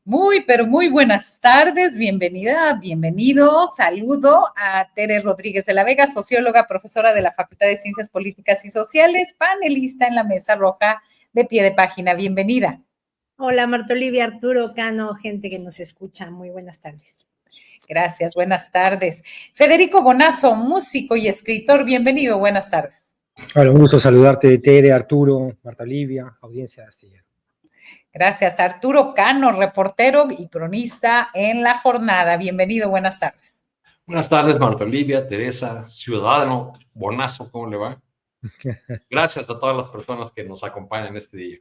Muy, pero muy buenas tardes, bienvenida, bienvenido, saludo a Tere Rodríguez de la Vega, socióloga, profesora de la Facultad de Ciencias Políticas y Sociales, panelista en la Mesa Roja de Pie de Página, bienvenida. Hola, Marta Olivia, Arturo, Cano, gente que nos escucha, muy buenas tardes. Gracias, buenas tardes. Federico Bonazo, músico y escritor, bienvenido, buenas tardes. Hola, un gusto saludarte, Tere, Arturo, Marta Olivia, audiencia de Astillero. Gracias, Arturo Cano, reportero y cronista en La Jornada. Bienvenido, buenas tardes. Buenas tardes, Marta Olivia, Teresa, ciudadano Bonazo, ¿cómo le va? Gracias a todas las personas que nos acompañan este día.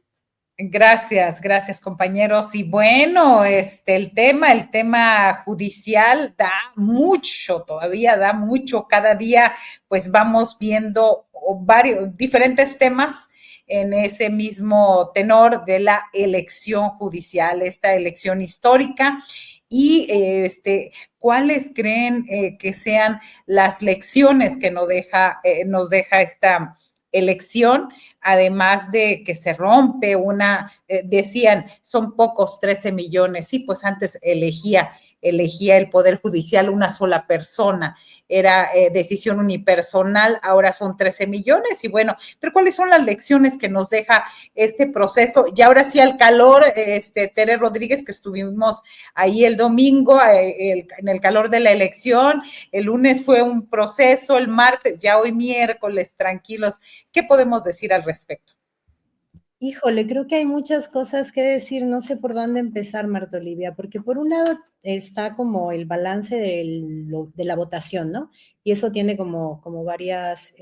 Gracias, compañeros. Y bueno, el tema judicial da mucho, todavía da mucho. Cada día, pues vamos viendo diferentes temas en ese mismo tenor de la elección judicial, esta elección histórica. Y ¿cuáles creen que sean las lecciones que nos deja esta elección? Además de que se rompe decían, son pocos 13 millones, sí, pues antes elegía el Poder Judicial una sola persona, era decisión unipersonal, ahora son 13 millones, y bueno, pero ¿cuáles son las lecciones que nos deja este proceso? Y ahora sí al calor, Tere Rodríguez, que estuvimos ahí el domingo, en el calor de la elección, el lunes fue un proceso, el martes, ya hoy miércoles, tranquilos, ¿qué podemos decir al respecto? Híjole, creo que hay muchas cosas que decir, no sé por dónde empezar, Marta Olivia, porque por un lado está como el balance de la votación, ¿no? Y eso tiene como varias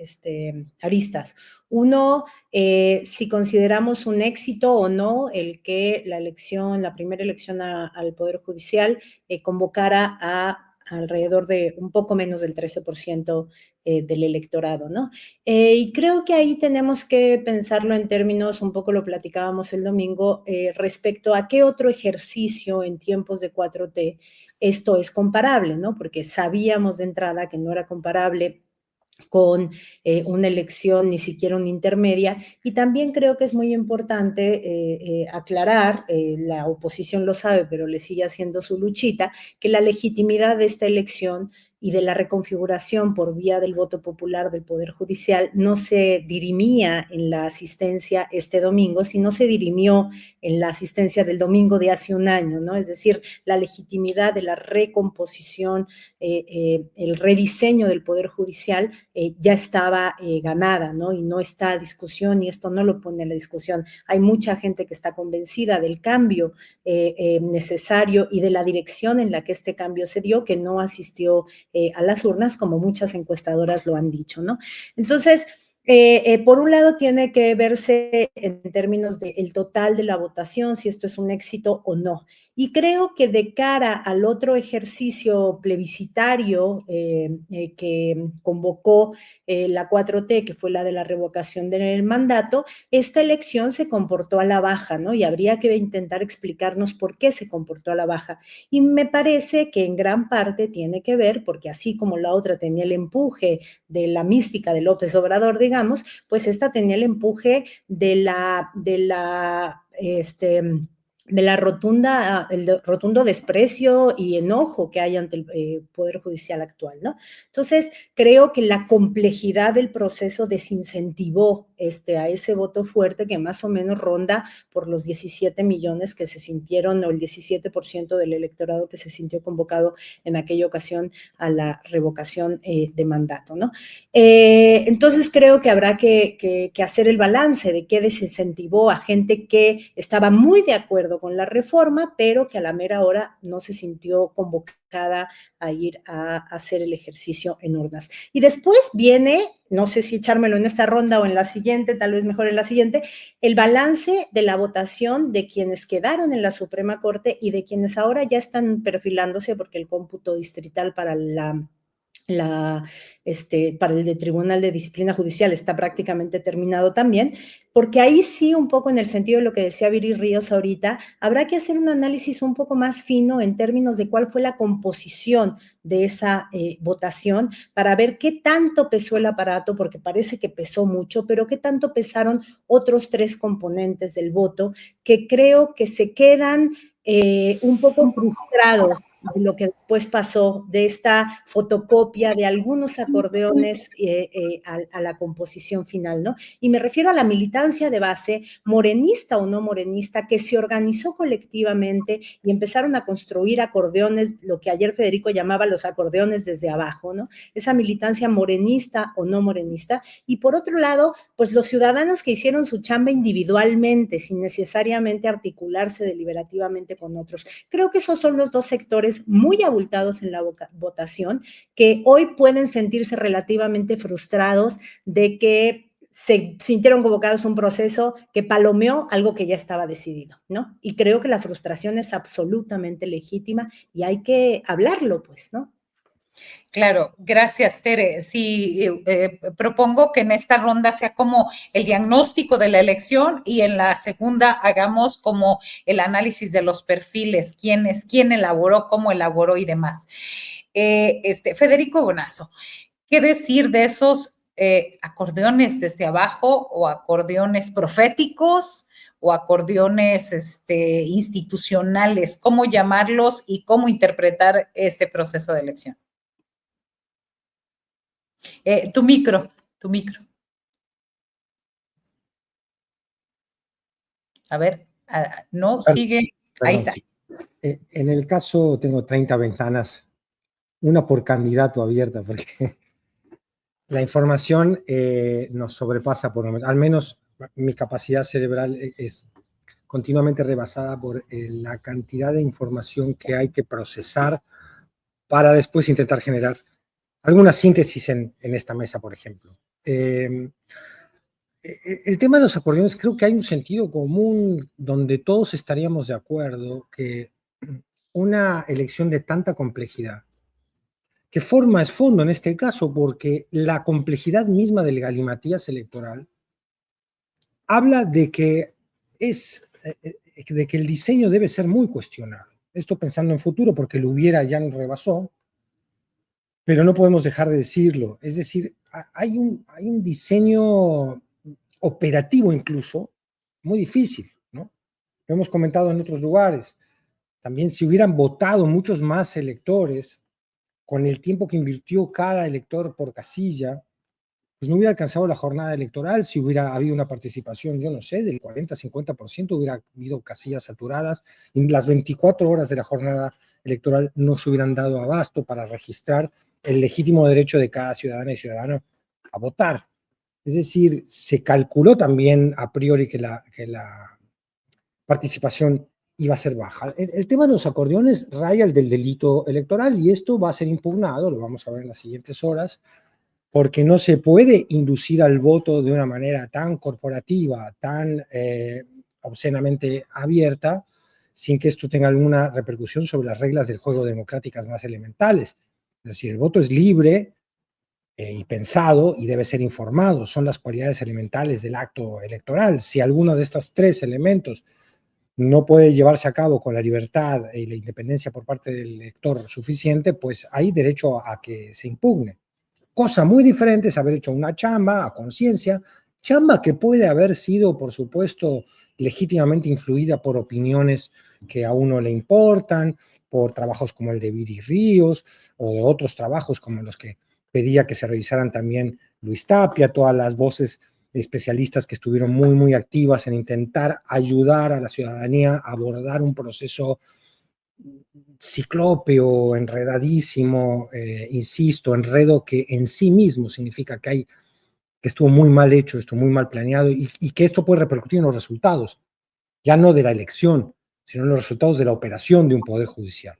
aristas. Uno, si consideramos un éxito o no el que la primera elección al Poder Judicial convocara a alrededor de un poco menos del 13% del electorado, ¿no? Y creo que ahí tenemos que pensarlo en términos, un poco lo platicábamos el domingo, respecto a qué otro ejercicio en tiempos de 4T esto es comparable, ¿no? Porque sabíamos de entrada que no era comparable con una elección, ni siquiera una intermedia, y también creo que es muy importante aclarar, la oposición lo sabe, pero le sigue haciendo su luchita, que la legitimidad de esta elección y de la reconfiguración por vía del voto popular del Poder Judicial no se dirimía en la asistencia este domingo, sino se dirimió en la asistencia del domingo de hace un año, ¿no? Es decir, la legitimidad de la recomposición, el rediseño del Poder Judicial ya estaba ganada, ¿no? Y no está a discusión, y esto no lo pone en la discusión. Hay mucha gente que está convencida del cambio necesario y de la dirección en la que este cambio se dio, que no asistió a las urnas, como muchas encuestadoras lo han dicho, ¿no? Entonces, por un lado tiene que verse en términos del total de la votación, si esto es un éxito o no. Y creo que de cara al otro ejercicio plebiscitario que convocó la 4T, que fue la de la revocación del mandato, esta elección se comportó a la baja, ¿no? Y habría que intentar explicarnos por qué se comportó a la baja. Y me parece que en gran parte tiene que ver, porque así como la otra tenía el empuje de la mística de López Obrador, digamos, pues esta tenía el empuje del rotundo desprecio y enojo que hay ante el Poder Judicial actual, ¿no? Entonces, creo que la complejidad del proceso desincentivó a ese voto fuerte que más o menos ronda por los 17 millones que se sintieron, o el 17% del electorado que se sintió convocado en aquella ocasión a la revocación de mandato, ¿no? Entonces, creo que habrá que hacer el balance de qué desincentivó a gente que estaba muy de acuerdo con la reforma, pero que a la mera hora no se sintió convocada a ir a hacer el ejercicio en urnas. Y después viene, no sé si echármelo en esta ronda o en la siguiente, tal vez mejor en la siguiente, el balance de la votación de quienes quedaron en la Suprema Corte y de quienes ahora ya están perfilándose, porque el cómputo distrital para para el de Tribunal de Disciplina Judicial está prácticamente terminado también, porque ahí sí, un poco en el sentido de lo que decía Viri Ríos ahorita, habrá que hacer un análisis un poco más fino en términos de cuál fue la composición de esa votación, para ver qué tanto pesó el aparato, porque parece que pesó mucho, pero qué tanto pesaron otros tres componentes del voto, que creo que se quedan un poco frustrados de lo que después pasó, de esta fotocopia de algunos acordeones a la composición final, ¿no? Y me refiero a la militancia de base, morenista o no morenista, que se organizó colectivamente y empezaron a construir acordeones, lo que ayer Federico llamaba los acordeones desde abajo, ¿no? Esa militancia morenista o no morenista. Y por otro lado, pues los ciudadanos que hicieron su chamba individualmente, sin necesariamente articularse deliberativamente con otros. Creo que esos son los dos sectores muy abultados en la votación, que hoy pueden sentirse relativamente frustrados de que se sintieron convocados a un proceso que palomeó algo que ya estaba decidido, ¿no? Y creo que la frustración es absolutamente legítima y hay que hablarlo, pues, ¿no? Claro, gracias, Tere. Sí, propongo que en esta ronda sea como el diagnóstico de la elección y en la segunda hagamos como el análisis de los perfiles, quién elaboró, cómo elaboró y demás. Federico Bonazo, ¿qué decir de esos acordeones desde abajo o acordeones proféticos o acordeones institucionales? ¿Cómo llamarlos y cómo interpretar este proceso de elección? Tu micro. A ver, no, sigue. Ahí está. Sí. En el caso tengo 30 ventanas, una por candidato abierta, porque la información nos sobrepasa por momento. Al menos mi capacidad cerebral es continuamente rebasada por la cantidad de información que hay que procesar para después intentar generar alguna síntesis en esta mesa, por ejemplo. El tema de los acordeones, creo que hay un sentido común donde todos estaríamos de acuerdo que una elección de tanta complejidad, que forma es fondo en este caso, porque la complejidad misma del galimatías electoral habla de que el diseño debe ser muy cuestionado. Esto pensando en futuro, porque lo hubiera ya nos rebasó, pero no podemos dejar de decirlo. Es decir, hay un diseño operativo incluso muy difícil, ¿no? Lo hemos comentado en otros lugares. También si hubieran votado muchos más electores, con el tiempo que invirtió cada elector por casilla, pues no hubiera alcanzado la jornada electoral. Si hubiera habido una participación, yo no sé, del 40-50%, hubiera habido casillas saturadas y las 24 horas de la jornada electoral no se hubieran dado abasto para registrar el legítimo derecho de cada ciudadana y ciudadano a votar. Es decir, se calculó también a priori que la participación iba a ser baja. El tema de los acordeones raya el del delito electoral y esto va a ser impugnado, lo vamos a ver en las siguientes horas, porque no se puede inducir al voto de una manera tan corporativa, tan obscenamente abierta, sin que esto tenga alguna repercusión sobre las reglas del juego democráticas más elementales. Es decir, el voto es libre y pensado y debe ser informado. Son las cualidades elementales del acto electoral. Si alguno de estos tres elementos no puede llevarse a cabo con la libertad y la independencia por parte del elector suficiente, pues hay derecho a que se impugne. Cosa muy diferente es haber hecho una chamba a conciencia, chamba que puede haber sido, por supuesto, legítimamente influida por opiniones que a uno le importan, por trabajos como el de Viri Ríos o de otros trabajos como los que pedía que se revisaran también Luis Tapia, todas las voces especialistas que estuvieron muy activas en intentar ayudar a la ciudadanía a abordar un proceso ciclópeo, enredadísimo, insisto, enredo que en sí mismo significa que estuvo muy mal hecho, estuvo muy mal planeado y que esto puede repercutir en los resultados, ya no de la elección, sino en los resultados de la operación de un poder judicial.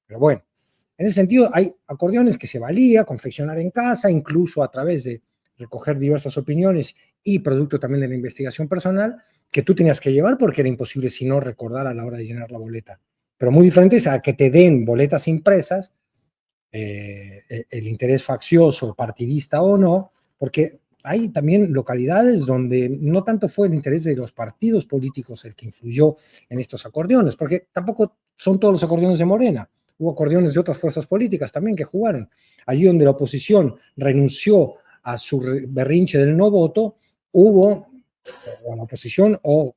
Pero bueno, en ese sentido hay acordeones que se valía confeccionar en casa, incluso a través de recoger diversas opiniones y producto también de la investigación personal, que tú tenías que llevar porque era imposible si no recordar a la hora de llenar la boleta. Pero muy diferente es a que te den boletas impresas, el interés faccioso, partidista o no, porque hay también localidades donde no tanto fue el interés de los partidos políticos el que influyó en estos acordeones, porque tampoco son todos los acordeones de Morena. Hubo acordeones de otras fuerzas políticas también que jugaron. Allí donde la oposición renunció a su berrinche del no voto, hubo, o la oposición o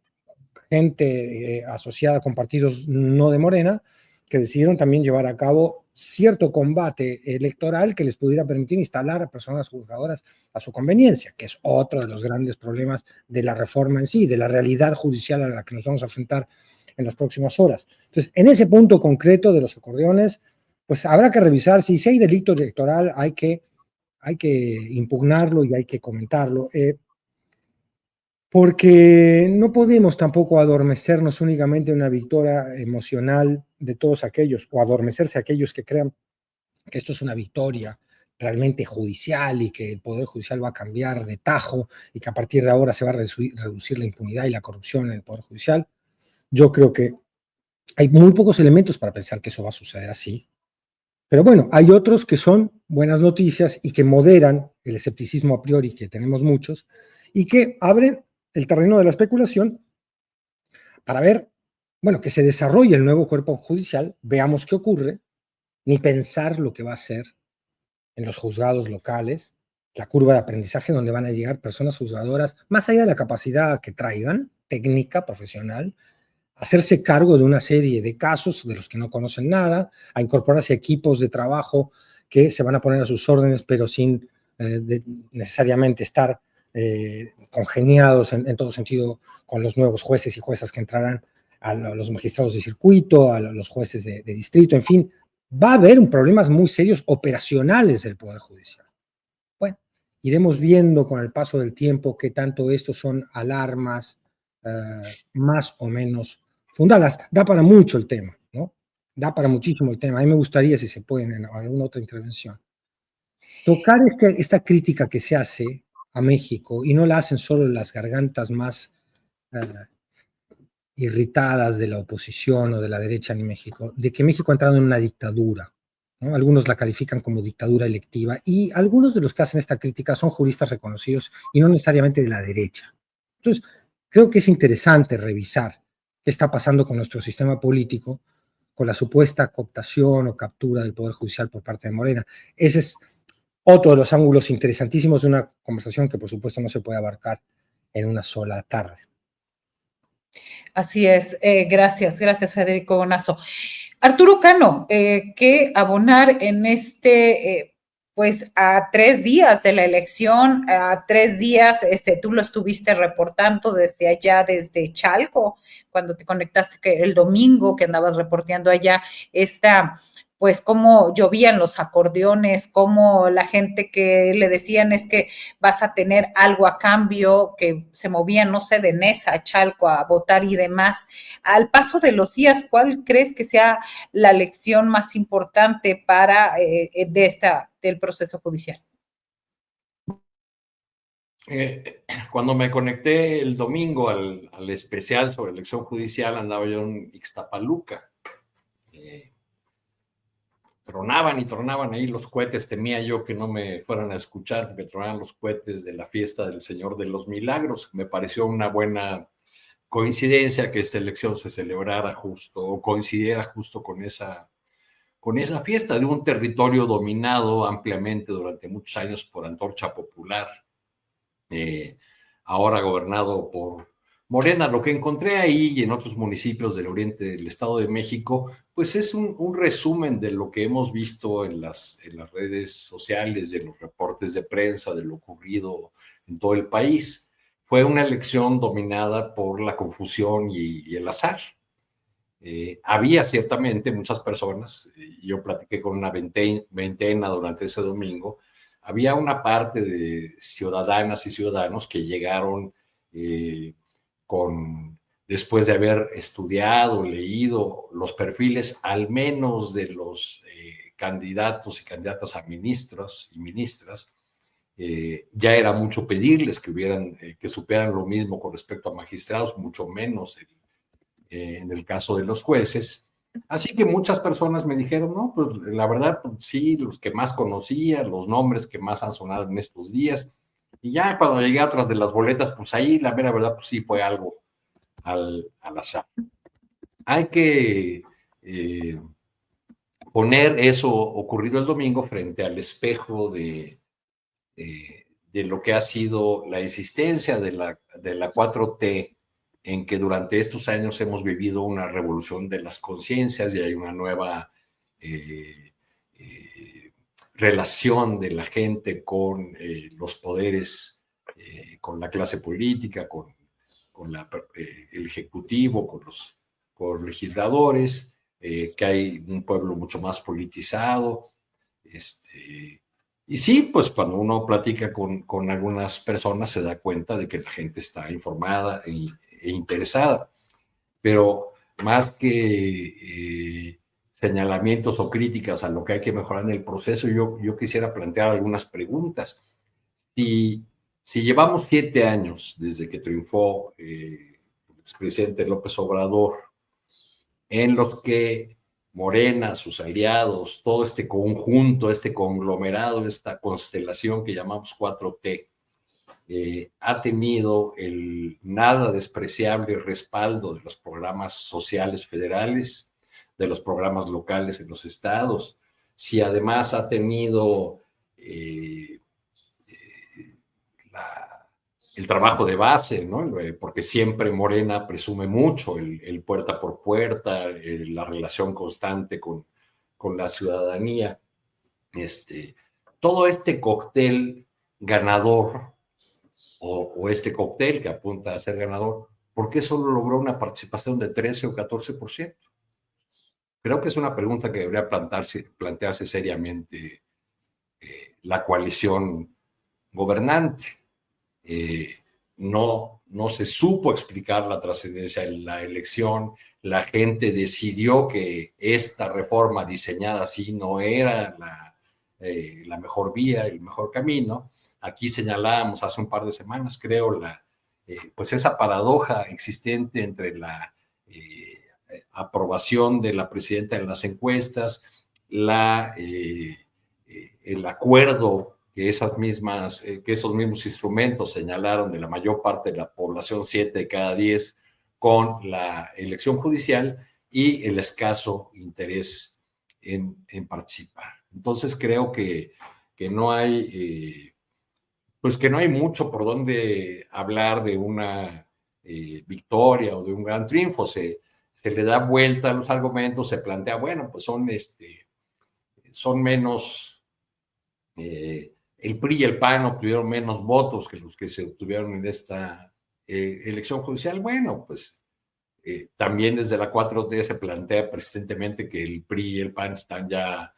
gente asociada con partidos no de Morena, que decidieron también llevar a cabo cierto combate electoral que les pudiera permitir instalar a personas juzgadoras a su conveniencia, que es otro de los grandes problemas de la reforma en sí, de la realidad judicial a la que nos vamos a enfrentar en las próximas horas. Entonces, en ese punto concreto de los acordeones, pues habrá que revisar si hay delito electoral, hay que impugnarlo y hay que comentarlo. Porque no podemos tampoco adormecernos únicamente en una victoria emocional de todos aquellos, o adormecerse aquellos que crean que esto es una victoria realmente judicial y que el Poder Judicial va a cambiar de tajo y que a partir de ahora se va a reducir la impunidad y la corrupción en el Poder Judicial. Yo creo que hay muy pocos elementos para pensar que eso va a suceder así. Pero bueno, hay otros que son buenas noticias y que moderan el escepticismo a priori, que tenemos muchos, y que abren el terreno de la especulación para ver, bueno, que se desarrolle el nuevo cuerpo judicial, veamos qué ocurre, ni pensar lo que va a ser en los juzgados locales, la curva de aprendizaje donde van a llegar personas juzgadoras, más allá de la capacidad que traigan, técnica, profesional, hacerse cargo de una serie de casos de los que no conocen nada, a incorporarse a equipos de trabajo que se van a poner a sus órdenes, pero sin necesariamente estar congeniados en todo sentido con los nuevos jueces y juezas que entrarán, a los magistrados de circuito, a los jueces de distrito, en fin, va a haber problemas muy serios operacionales del Poder Judicial. Bueno, iremos viendo con el paso del tiempo qué tanto estos son alarmas más o menos fundadas. Da para mucho el tema, ¿no? Da para muchísimo el tema. A mí me gustaría, si se puede, en alguna otra intervención, tocar esta crítica que se hace a México, y no la hacen solo las gargantas más irritadas de la oposición o de la derecha en México, de que México ha entrado en una dictadura, ¿no? Algunos la califican como dictadura electiva, y algunos de los que hacen esta crítica son juristas reconocidos y no necesariamente de la derecha. Entonces, creo que es interesante revisar qué está pasando con nuestro sistema político, con la supuesta cooptación o captura del Poder Judicial por parte de Morena. Ese es otro de los ángulos interesantísimos de una conversación que, por supuesto, no se puede abarcar en una sola tarde. Así es. Gracias, Federico Bonazo. Arturo Cano, ¿qué abonar en pues a 3 días de la elección, a 3 días, tú lo estuviste reportando desde allá, desde Chalco, cuando te conectaste el domingo que andabas reporteando allá, pues cómo llovían los acordeones, cómo la gente que le decían es que vas a tener algo a cambio, que se movían, no sé, de Nesa a Chalco a votar y demás. Al paso de los días, ¿cuál crees que sea la lección más importante para del proceso judicial? Cuando me conecté el domingo al especial sobre elección judicial, andaba yo en Ixtapaluca. Tronaban y tronaban ahí los cohetes, temía yo que no me fueran a escuchar porque tronaban los cohetes de la fiesta del Señor de los Milagros. Me pareció una buena coincidencia que esta elección se celebrara justo o coincidiera justo con esa fiesta de un territorio dominado ampliamente durante muchos años por Antorcha Popular, ahora gobernado por Morena. Lo que encontré ahí y en otros municipios del oriente del Estado de México, pues es un resumen de lo que hemos visto en las redes sociales, de los reportes de prensa, de lo ocurrido en todo el país. Fue una elección dominada por la confusión y el azar. Había ciertamente muchas personas, yo platiqué con una veintena durante ese domingo, había una parte de ciudadanas y ciudadanos que llegaron después de haber estudiado, leído los perfiles al menos de los candidatos y candidatas a ministros y ministras. Ya era mucho pedirles que supieran lo mismo con respecto a magistrados, mucho menos en el caso de los jueces. Así que muchas personas me dijeron, no, pues la verdad, pues, sí, los que más conocía, los nombres que más han sonado en estos días. Y ya cuando llegué a otras de las boletas, pues ahí la mera verdad, pues sí fue algo al azar. Hay que poner eso ocurrido el domingo frente al espejo de lo que ha sido la existencia de la 4T en que durante estos años hemos vivido una revolución de las conciencias y hay una nueva relación de la gente con los poderes, con la clase política, con el ejecutivo, con los legisladores, que hay un pueblo mucho más politizado. Y sí, pues cuando uno platica con algunas personas se da cuenta de que la gente está informada e interesada, pero más que señalamientos o críticas a lo que hay que mejorar en el proceso, yo quisiera plantear algunas preguntas. Si llevamos 7 años desde que triunfó el expresidente López Obrador, en los que Morena, sus aliados, todo este conjunto, este conglomerado, esta constelación que llamamos 4T, ha tenido el nada despreciable respaldo de los programas sociales federales, de los programas locales en los estados, si además ha tenido el trabajo de base, ¿no? Porque siempre Morena presume mucho el puerta por puerta, la relación constante con la ciudadanía. Todo este cóctel ganador o este cóctel que apunta a ser ganador, ¿por qué solo logró una participación de 13 o 14%? Creo que es una pregunta que debería plantearse seriamente la coalición gobernante. No se supo explicar la trascendencia de la elección, la gente decidió que esta reforma diseñada así no era la mejor vía, el mejor camino. Aquí señalábamos hace un par de semanas, creo, pues esa paradoja existente entre la aprobación de la presidenta en las encuestas, el acuerdo que esos mismos instrumentos señalaron de la mayor parte de la población, 7 de cada 10, con la elección judicial y el escaso interés en participar. Entonces creo que no hay, pues que no hay mucho por donde hablar de una victoria o de un gran triunfo. Se le da vuelta a los argumentos, se plantea, bueno, pues son menos... el PRI y el PAN obtuvieron menos votos que los que se obtuvieron en esta elección judicial. Bueno, pues también desde la 4T se plantea persistentemente que el PRI y el PAN están ya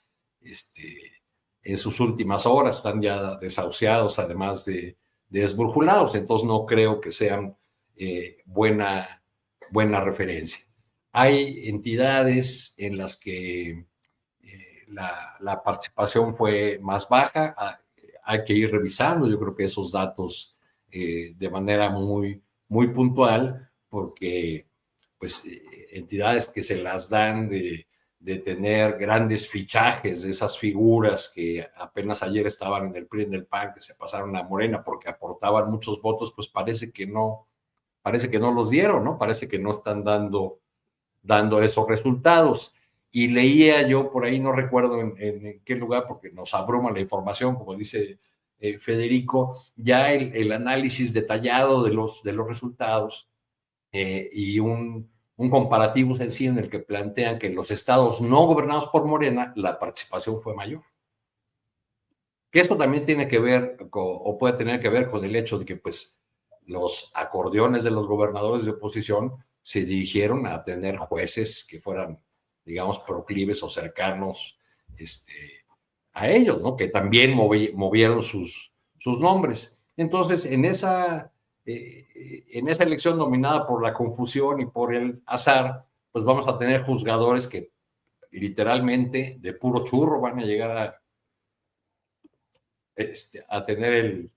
en sus últimas horas, están ya desahuciados, además de desbrujulados. Entonces no creo que sean buena referencia. Hay entidades en las que la participación fue más baja. Hay que ir revisando, yo creo que esos datos de manera muy, muy puntual, porque pues entidades que se las dan de tener grandes fichajes de esas figuras que apenas ayer estaban en el PRI y en el PAN, que se pasaron a Morena porque aportaban muchos votos, pues parece que no los dieron, ¿no? Parece que no están dando esos resultados. Y leía yo por ahí, no recuerdo en qué lugar, porque nos abruma la información, como dice Federico, ya el análisis detallado de los resultados y un comparativo sencillo en el que plantean que en los estados no gobernados por Morena la participación fue mayor. Que eso también tiene que ver, o puede tener que ver con el hecho de que pues los acordeones de los gobernadores de oposición se dirigieron a tener jueces que fueran, digamos, proclives o cercanos a ellos, ¿no? Que también movieron sus nombres. Entonces, en esa elección dominada por la confusión y por el azar, pues vamos a tener juzgadores que literalmente de puro churro van a llegar a tener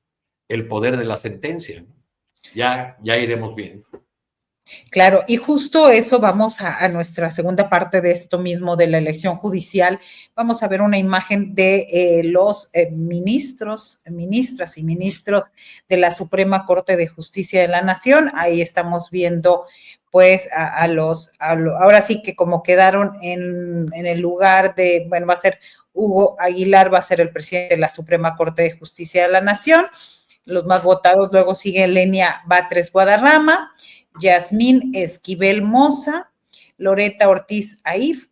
el poder de la sentencia, ¿no? Ya iremos viendo. Claro, y justo eso vamos a nuestra segunda parte de esto mismo de la elección judicial. Vamos a ver una imagen de los ministros, ministras y ministros de la Suprema Corte de Justicia de la Nación. Ahí estamos viendo pues ahora sí que como quedaron en el lugar de, bueno, va a ser Hugo Aguilar, va a ser el presidente de la Suprema Corte de Justicia de la Nación. Los más votados, luego sigue Lenia Batres Guadarrama, Yasmín Esquivel Moza, Loreta Ortiz Aif,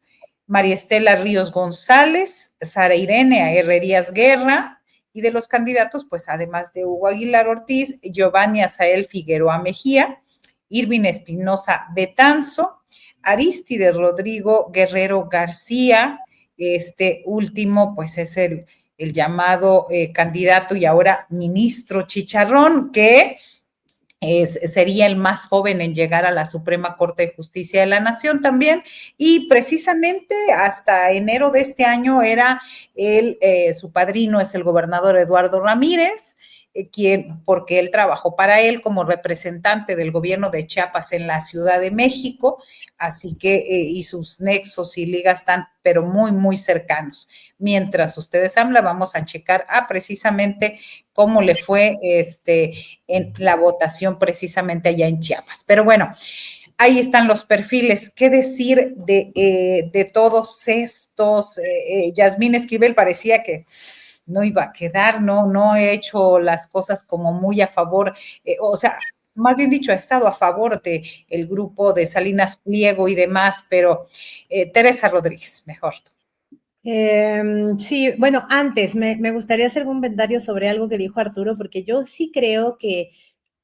María Estela Ríos González, Sara Irene Herrerías Guerra, y de los candidatos, pues además de Hugo Aguilar Ortiz, Giovanni Azael Figueroa Mejía, Irving Espinosa Betanzo, Aristides Rodrigo Guerrero García, este último pues es el llamado candidato y ahora ministro Chicharrón, que sería el más joven en llegar a la Suprema Corte de Justicia de la Nación también, y precisamente hasta enero de este año era su padrino es el gobernador Eduardo Ramírez, porque él trabajó para él como representante del gobierno de Chiapas en la Ciudad de México, así que y sus nexos y ligas están pero muy, muy cercanos. Mientras ustedes hablan, vamos a checar precisamente cómo le fue en la votación precisamente allá en Chiapas. Pero bueno, ahí están los perfiles. ¿Qué decir de todos estos? Yasmín Esquivel parecía que no iba a quedar, no he hecho las cosas como muy a favor, o sea, más bien dicho, ha estado a favor de el grupo de Salinas Pliego y demás, pero Teresa Rodríguez, mejor. Sí, bueno, antes me gustaría hacer un comentario sobre algo que dijo Arturo, porque yo sí creo que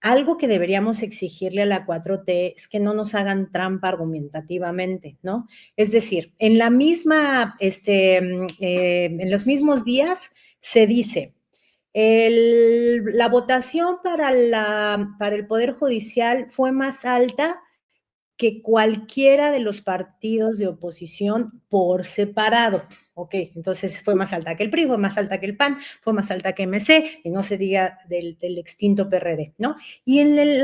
algo que deberíamos exigirle a la 4T es que no nos hagan trampa argumentativamente, ¿no? Es decir, en la misma, en los mismos días se dice, la votación para el Poder Judicial fue más alta que cualquiera de los partidos de oposición por separado. Ok, entonces fue más alta que el PRI, fue más alta que el PAN, fue más alta que MC, y no se diga del extinto PRD, ¿no? Y en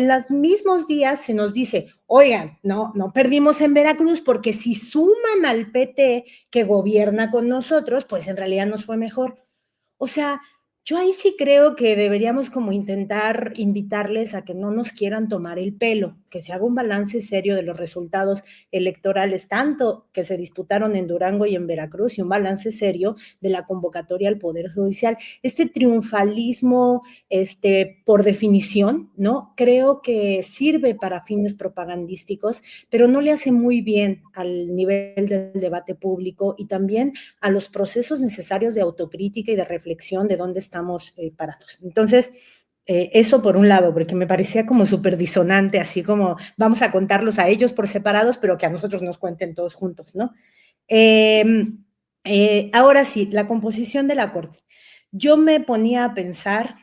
los mismos días se nos dice, oigan, no perdimos en Veracruz porque si suman al PT que gobierna con nosotros, pues en realidad nos fue mejor. O sea, yo ahí sí creo que deberíamos como intentar invitarles a que no nos quieran tomar el pelo, que se haga un balance serio de los resultados electorales, tanto que se disputaron en Durango y en Veracruz, y un balance serio de la convocatoria al Poder Judicial. Este triunfalismo, por definición, ¿no? Creo que sirve para fines propagandísticos, pero no le hace muy bien al nivel del debate público y también a los procesos necesarios de autocrítica y de reflexión de dónde estamos parados. Entonces, eso por un lado, porque me parecía como súper disonante, así como vamos a contarlos a ellos por separados, pero que a nosotros nos cuenten todos juntos, ¿no? Ahora sí, la composición de la Corte. Yo me ponía a pensar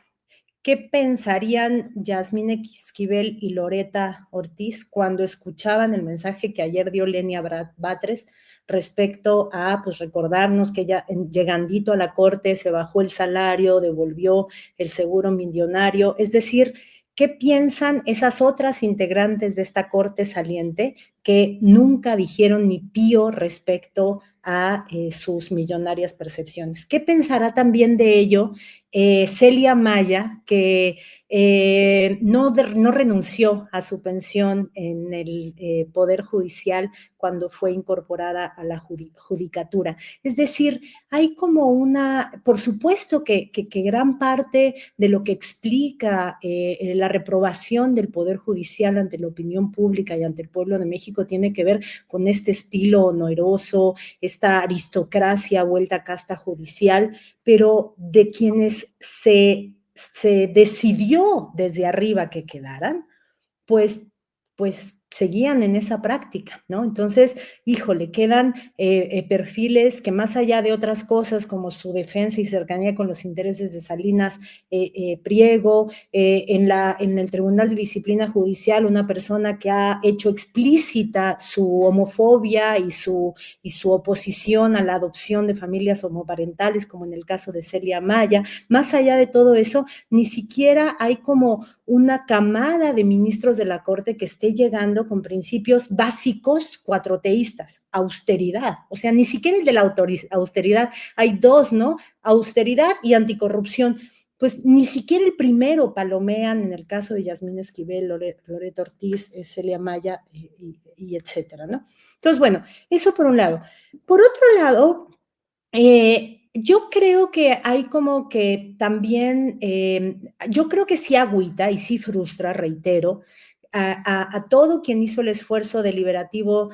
qué pensarían Yasmín Esquivel y Loreta Ortiz cuando escuchaban el mensaje que ayer dio Lenia Batres respecto a, pues, recordarnos que ya llegandito a la Corte se bajó el salario, devolvió el seguro millonario, es decir, ¿qué piensan esas otras integrantes de esta Corte saliente que nunca dijeron ni pío respecto a sus millonarias percepciones? ¿Qué pensará también de ello Celia Maya, que no renunció a su pensión en el Poder Judicial cuando fue incorporada a la judicatura? Es decir, hay como por supuesto que gran parte de lo que explica la reprobación del Poder Judicial ante la opinión pública y ante el pueblo de México tiene que ver con este estilo oneroso, esta aristocracia vuelta a casta judicial, pero de quienes se decidió desde arriba que quedaran, pues seguían en esa práctica, ¿no? Entonces, híjole, quedan perfiles que más allá de otras cosas como su defensa y cercanía con los intereses de Salinas Pliego, en el Tribunal de Disciplina Judicial, una persona que ha hecho explícita su homofobia y su oposición a la adopción de familias homoparentales, como en el caso de Celia Maya. Más allá de todo eso, ni siquiera hay como una camada de ministros de la Corte que esté llegando con principios básicos cuatroteístas, austeridad, o sea, ni siquiera el de la austeridad, hay dos, ¿no? Austeridad y anticorrupción. Pues ni siquiera el primero palomean en el caso de Yasmín Esquivel, Loreta Ortiz, Celia Maya y etcétera, ¿no? Entonces, bueno, eso por un lado. Por otro lado, yo creo que hay como que también, yo creo que sí agüita y sí frustra, reitero, a todo quien hizo el esfuerzo deliberativo,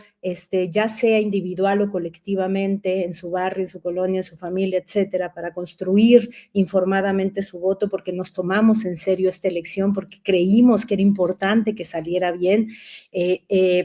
ya sea individual o colectivamente, en su barrio, en su colonia, en su familia, etcétera, para construir informadamente su voto, porque nos tomamos en serio esta elección, porque creímos que era importante que saliera bien.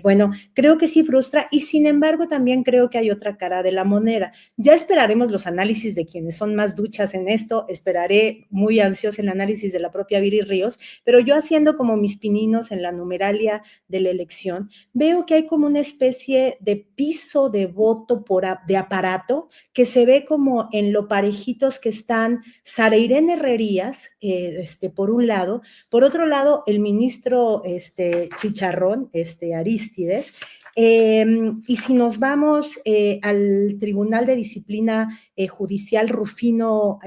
Bueno, creo que sí frustra, y sin embargo también creo que hay otra cara de la moneda. Ya esperaremos los análisis de quienes son más duchas en esto, esperaré muy ansiosa el análisis de la propia Viri Ríos, pero yo haciendo como mis pininos en la numeralia de la elección, veo que hay como una especie de piso de voto de aparato que se ve como en lo parejitos que están Sara Irene Herrerías, por un lado, por otro lado el ministro Chicharrón, Arístides, y si nos vamos al Tribunal de Disciplina Judicial Rufino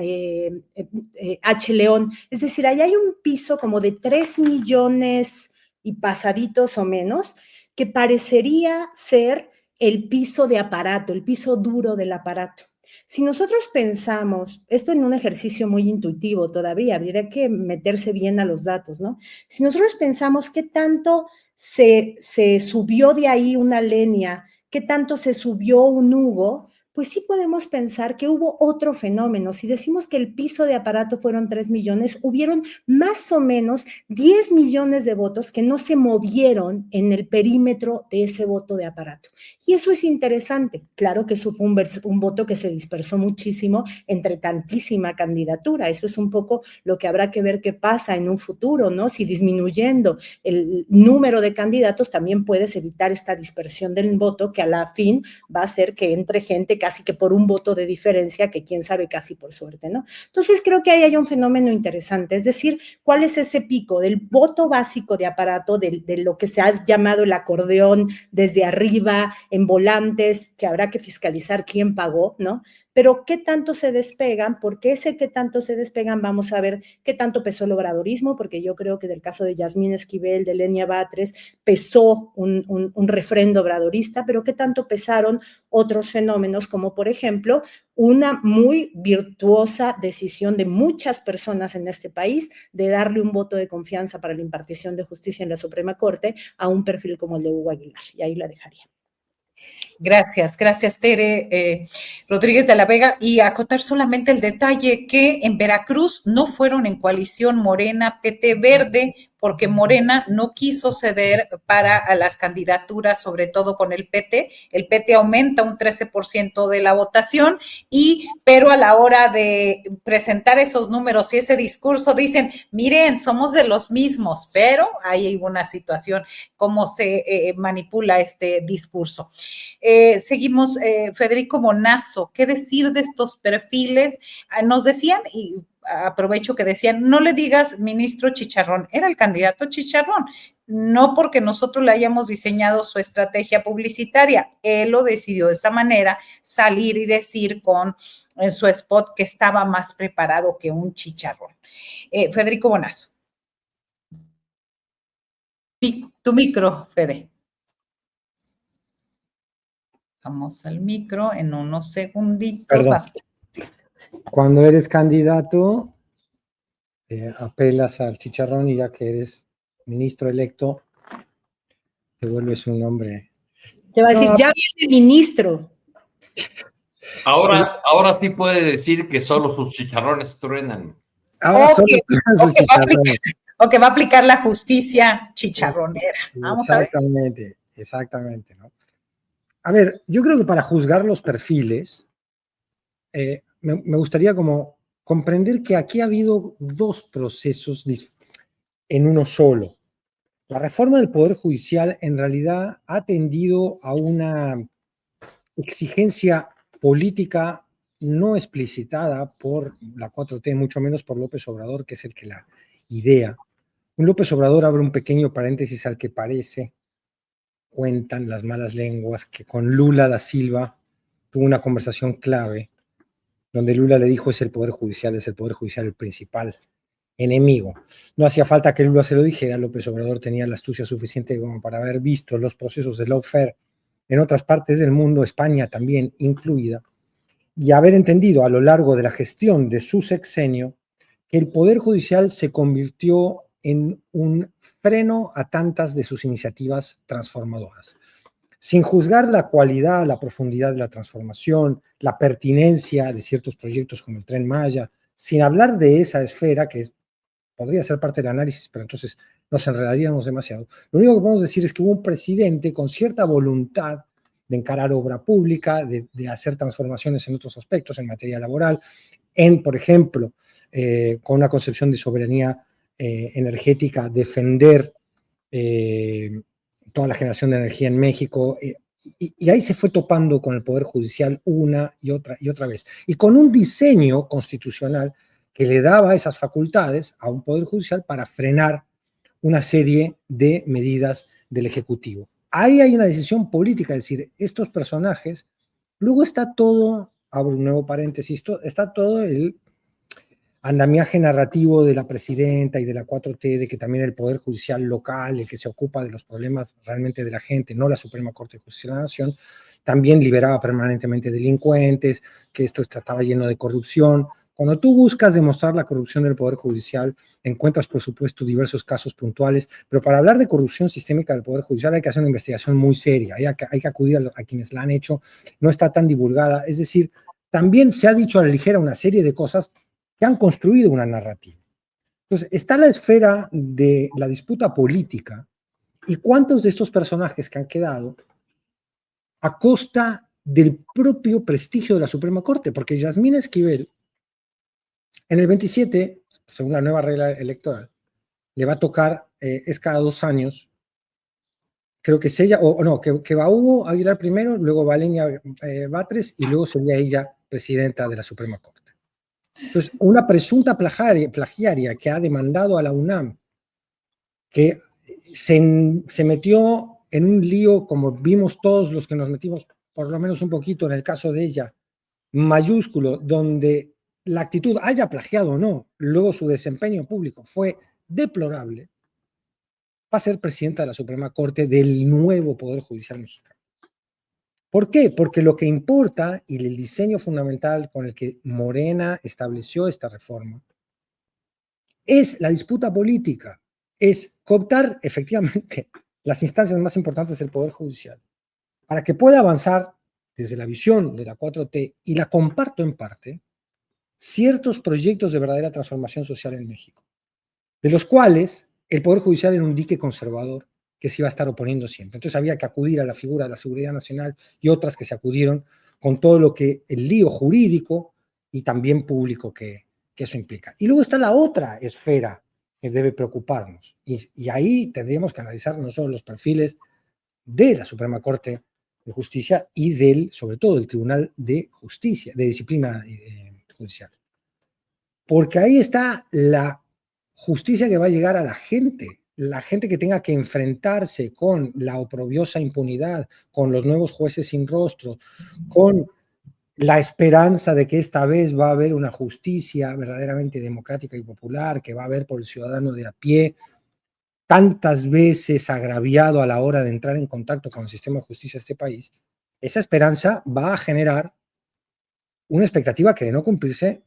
H. León, es decir, ahí hay un piso como de 3 millones y pasaditos o menos, que parecería ser el piso de aparato, el piso duro del aparato. Si nosotros pensamos, esto en un ejercicio muy intuitivo todavía, habría que meterse bien a los datos, ¿no? Si nosotros pensamos qué tanto se subió de ahí una Lenia, qué tanto se subió un Hugo, pues sí podemos pensar que hubo otro fenómeno. Si decimos que el piso de aparato fueron 3 millones, hubieron más o menos 10 millones de votos que no se movieron en el perímetro de ese voto de aparato. Y eso es interesante. Claro que eso fue un voto que se dispersó muchísimo entre tantísima candidatura. Eso es un poco lo que habrá que ver qué pasa en un futuro, ¿no? Si disminuyendo el número de candidatos también puedes evitar esta dispersión del voto, que a la fin va a hacer que entre gente casi que por un voto de diferencia, que quién sabe, casi por suerte, ¿no? Entonces creo que ahí hay un fenómeno interesante, es decir, ¿cuál es ese pico del voto básico de aparato, de lo que se ha llamado el acordeón desde arriba, en volantes, que habrá que fiscalizar quién pagó, ¿no? Pero ¿qué tanto se despegan? Porque ese qué tanto se despegan, vamos a ver qué tanto pesó el obradorismo, porque yo creo que del caso de Yasmín Esquivel, de Lenia Batres, pesó un refrendo obradorista, pero qué tanto pesaron otros fenómenos, como por ejemplo, una muy virtuosa decisión de muchas personas en este país de darle un voto de confianza para la impartición de justicia en la Suprema Corte a un perfil como el de Hugo Aguilar. Y ahí la dejaría. Gracias, gracias Tere Rodríguez de la Vega. Y acotar solamente el detalle que en Veracruz no fueron en coalición Morena, PT Verde, porque Morena no quiso ceder para las candidaturas, sobre todo con el PT. El PT aumenta un 13% de la votación, pero a la hora de presentar esos números y ese discurso dicen, miren, somos de los mismos, pero ahí hay una situación, cómo se manipula este discurso. Seguimos, Federico Bonazo, ¿qué decir de estos perfiles? Nos decían, y aprovecho que decían, no le digas ministro Chicharrón, era el candidato Chicharrón, no porque nosotros le hayamos diseñado su estrategia publicitaria, él lo decidió de esa manera, salir y decir en su spot que estaba más preparado que un Chicharrón. Federico Bonazo. Tu micro, Fede. Vamos al micro en unos segunditos. Perdón. Más. Cuando eres candidato, apelas al chicharrón y ya que eres ministro electo, te vuelves un hombre. Te va a decir, ya viene ministro. Ahora sí puede decir que solo sus chicharrones truenan. Ahora solo truenan sus chicharrones. O que va a aplicar la justicia chicharronera. Vamos a ver. Exactamente, ¿no? A ver, yo creo que para juzgar los perfiles, me gustaría como comprender que aquí ha habido dos procesos en uno solo. La reforma del Poder Judicial en realidad ha tendido a una exigencia política no explicitada por la 4T, mucho menos por López Obrador, que es el que la idea. Un López Obrador abre un pequeño paréntesis al que parece, cuentan las malas lenguas, que con Lula da Silva tuvo una conversación clave donde Lula le dijo es el Poder Judicial el principal enemigo. No hacía falta que Lula se lo dijera, López Obrador tenía la astucia suficiente como para haber visto los procesos de lawfare en otras partes del mundo, España también incluida, y haber entendido a lo largo de la gestión de su sexenio que el Poder Judicial se convirtió en un freno a tantas de sus iniciativas transformadoras. Sin juzgar la cualidad, la profundidad de la transformación, la pertinencia de ciertos proyectos como el Tren Maya, sin hablar de esa esfera que podría ser parte del análisis, pero entonces nos enredaríamos demasiado. Lo único que podemos decir es que hubo un presidente con cierta voluntad de encarar obra pública, de hacer transformaciones en otros aspectos, en materia laboral, por ejemplo, con una concepción de soberanía energética, defender toda la generación de energía en México, y ahí se fue topando con el Poder Judicial una y otra vez, y con un diseño constitucional que le daba esas facultades a un Poder Judicial para frenar una serie de medidas del Ejecutivo. Ahí hay una decisión política, es decir, estos personajes, luego está todo, abro un nuevo paréntesis, está todo el andamiaje narrativo de la presidenta y de la 4T, de que también el Poder Judicial local, el que se ocupa de los problemas realmente de la gente, no la Suprema Corte de Justicia de la Nación, también liberaba permanentemente delincuentes, que esto estaba lleno de corrupción. Cuando tú buscas demostrar la corrupción del Poder Judicial, encuentras, por supuesto, diversos casos puntuales, pero para hablar de corrupción sistémica del Poder Judicial hay que hacer una investigación muy seria, hay que acudir a quienes la han hecho, no está tan divulgada, es decir, también se ha dicho a la ligera una serie de cosas que han construido una narrativa. Entonces, está la esfera de la disputa política y cuántos de estos personajes que han quedado a costa del propio prestigio de la Suprema Corte, porque Yasmín Esquivel, en el 27, según la nueva regla electoral, le va a tocar, es cada 2 años, creo que es ella, o no, que va Hugo Aguilar primero, luego va Lenia Batres y luego sería ella presidenta de la Suprema Corte. Entonces, una presunta plagiaria que ha demandado a la UNAM, que se metió en un lío, como vimos todos los que nos metimos por lo menos un poquito en el caso de ella, mayúsculo, donde la actitud, haya plagiado o no, luego su desempeño público fue deplorable, va a ser presidenta de la Suprema Corte del nuevo Poder Judicial mexicano. ¿Por qué? Porque lo que importa y el diseño fundamental con el que Morena estableció esta reforma es la disputa política, es cooptar efectivamente las instancias más importantes del Poder Judicial para que pueda avanzar desde la visión de la 4T, y la comparto en parte, ciertos proyectos de verdadera transformación social en México, de los cuales el Poder Judicial era un dique conservador que se iba a estar oponiendo siempre. Entonces había que acudir a la figura de la seguridad nacional y otras que se acudieron con todo lo que el lío jurídico y también público que eso implica. Y luego está la otra esfera que debe preocuparnos, y ahí tendríamos que analizar no solo los perfiles de la Suprema Corte de Justicia y sobre todo del Tribunal de Justicia, de Disciplina Judicial, porque ahí está la justicia que va a llegar a la gente que tenga que enfrentarse con la oprobiosa impunidad, con los nuevos jueces sin rostro, con la esperanza de que esta vez va a haber una justicia verdaderamente democrática y popular, que va a haber por el ciudadano de a pie, tantas veces agraviado a la hora de entrar en contacto con el sistema de justicia de este país. Esa esperanza va a generar una expectativa que, de no cumplirse,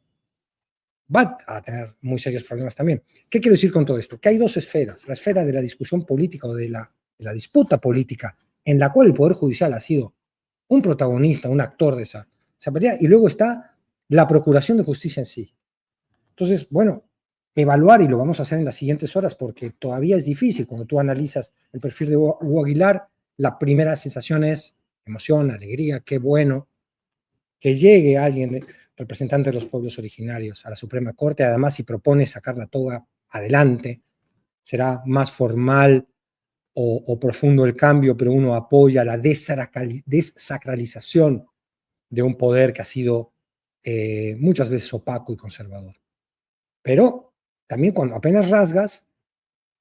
va a tener muy serios problemas también. ¿Qué quiero decir con todo esto? Que hay dos esferas: la esfera de la discusión política o de la disputa política, en la cual el Poder Judicial ha sido un protagonista, un actor de esa pelea, y luego está la procuración de justicia en sí. Entonces, bueno, evaluar, y lo vamos a hacer en las siguientes horas porque todavía es difícil. Cuando tú analizas el perfil de Hugo Aguilar, la primera sensación es emoción, alegría, qué bueno que llegue alguien representante de los pueblos originarios a la Suprema Corte. Además, si propone sacar la toga, adelante, será más formal o profundo el cambio, pero uno apoya la desacralización de un poder que ha sido muchas veces opaco y conservador. Pero también, cuando apenas rasgas,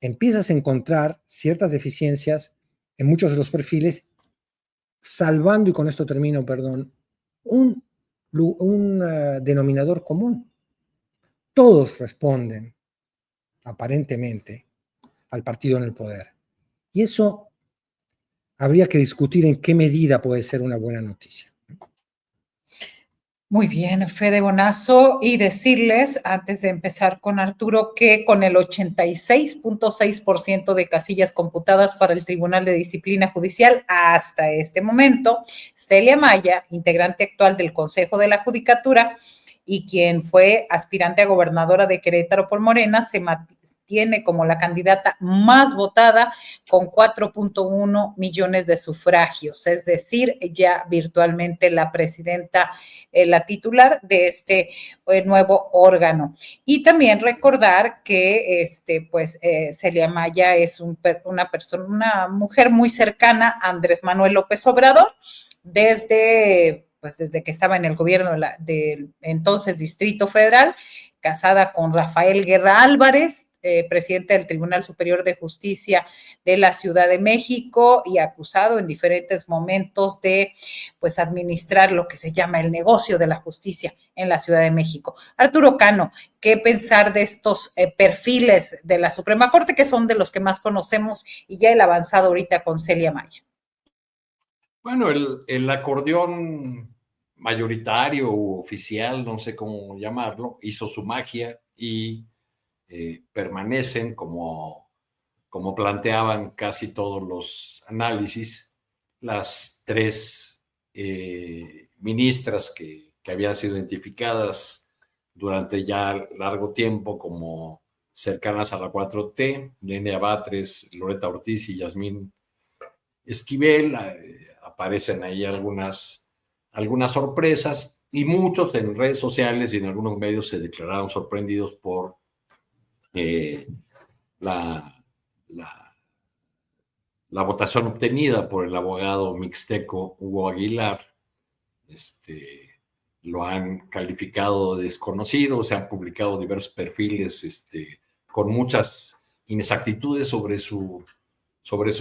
empiezas a encontrar ciertas deficiencias en muchos de los perfiles, salvando, y con esto termino, perdón, un denominador común. Todos responden, aparentemente, al partido en el poder. Y eso habría que discutir en qué medida puede ser una buena noticia. Muy bien, Fede Bonazo, y decirles, antes de empezar con Arturo, que con el 86.6% de casillas computadas para el Tribunal de Disciplina Judicial hasta este momento, Celia Maya, integrante actual del Consejo de la Judicatura y quien fue aspirante a gobernadora de Querétaro por Morena, se mantiene como la candidata más votada con 4.1 millones de sufragios, es decir, ya virtualmente la presidenta, la titular de este nuevo órgano. Y también recordar que Celia Maya es una persona, una mujer muy cercana a Andrés Manuel López Obrador, desde que estaba en el gobierno del entonces Distrito Federal, casada con Rafael Guerra Álvarez, presidente del Tribunal Superior de Justicia de la Ciudad de México y acusado en diferentes momentos de pues administrar lo que se llama el negocio de la justicia en la Ciudad de México. Arturo Cano, ¿qué pensar de estos perfiles de la Suprema Corte, que son de los que más conocemos, y ya el avanzado ahorita con Celia Maya? Bueno, el acordeón mayoritario o oficial, no sé cómo llamarlo, hizo su magia y permanecen como planteaban casi todos los análisis, las tres ministras que habían sido identificadas durante ya largo tiempo como cercanas a la 4T, Lenia Batres, Loreta Ortiz y Yasmín Esquivel. Aparecen ahí algunas sorpresas y muchos en redes sociales y en algunos medios se declararon sorprendidos por la votación obtenida por el abogado mixteco Hugo Aguilar. Lo han calificado de desconocido, se han publicado diversos perfiles con muchas inexactitudes sobre su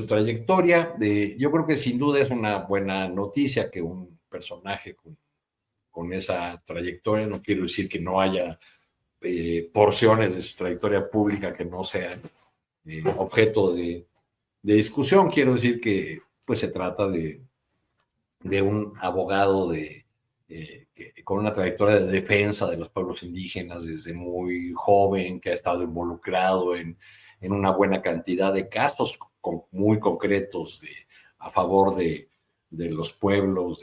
trayectoria. Yo creo que sin duda es una buena noticia que un personaje con esa trayectoria, no quiero decir que no haya porciones de su trayectoria pública que no sean objeto de discusión, quiero decir que pues se trata de un abogado con una trayectoria de defensa de los pueblos indígenas desde muy joven, que ha estado involucrado en una buena cantidad de casos muy concretos a favor de los pueblos,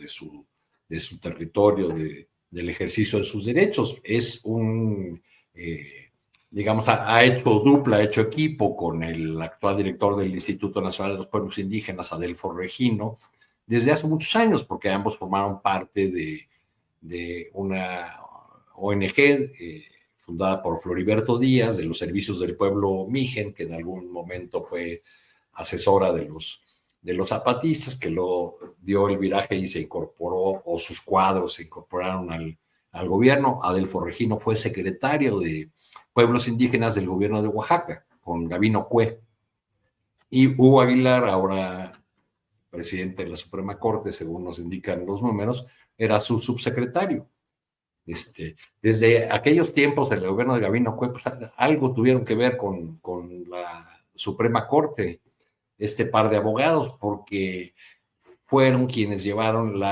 de su territorio, del ejercicio de sus derechos. Es digamos, ha hecho dupla, ha hecho equipo con el actual director del Instituto Nacional de los Pueblos Indígenas, Adelfo Regino, desde hace muchos años, porque ambos formaron parte de una ONG fundada por Floriberto Díaz, de los Servicios del Pueblo Mijen, que en algún momento fue asesora de los zapatistas, que luego dio el viraje y se incorporó, o sus cuadros se incorporaron al gobierno. Adelfo Regino fue secretario de Pueblos Indígenas del gobierno de Oaxaca, con Gabino Cue. Y Hugo Aguilar, ahora presidente de la Suprema Corte, según nos indican los números, era su subsecretario. Desde aquellos tiempos del gobierno de Gabino Cue, pues algo tuvieron que ver con la Suprema Corte, este par de abogados, porque fueron quienes llevaron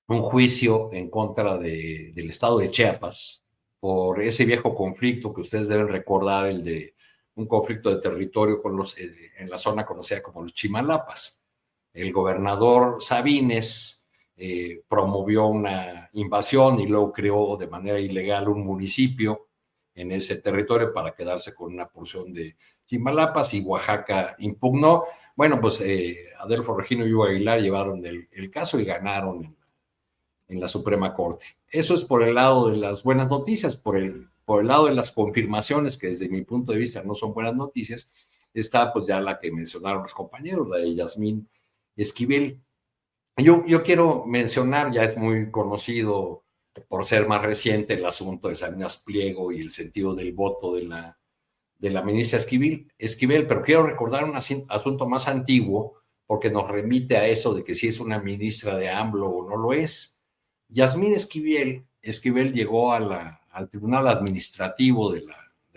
un juicio en contra del estado de Chiapas por ese viejo conflicto que ustedes deben recordar, el de un conflicto de territorio en la zona conocida como los Chimalapas. El gobernador Sabines promovió una invasión y luego creó de manera ilegal un municipio en ese territorio para quedarse con una porción de Chimalapas, y Oaxaca impugnó. Bueno, pues Adelfo Regino y Hugo Aguilar llevaron el caso y ganaron en la Suprema Corte. Eso es por el lado de las buenas noticias. Por el lado de las confirmaciones, que desde mi punto de vista no son buenas noticias, está pues ya la que mencionaron los compañeros, la de Yasmín Esquivel. Yo quiero mencionar, ya es muy conocido por ser más reciente, el asunto de Salinas Pliego y el sentido del voto de la ministra Esquivel, pero quiero recordar un asunto más antiguo, porque nos remite a eso de que si es una ministra de AMLO o no lo es. Yasmín Esquivel llegó al Tribunal Administrativo de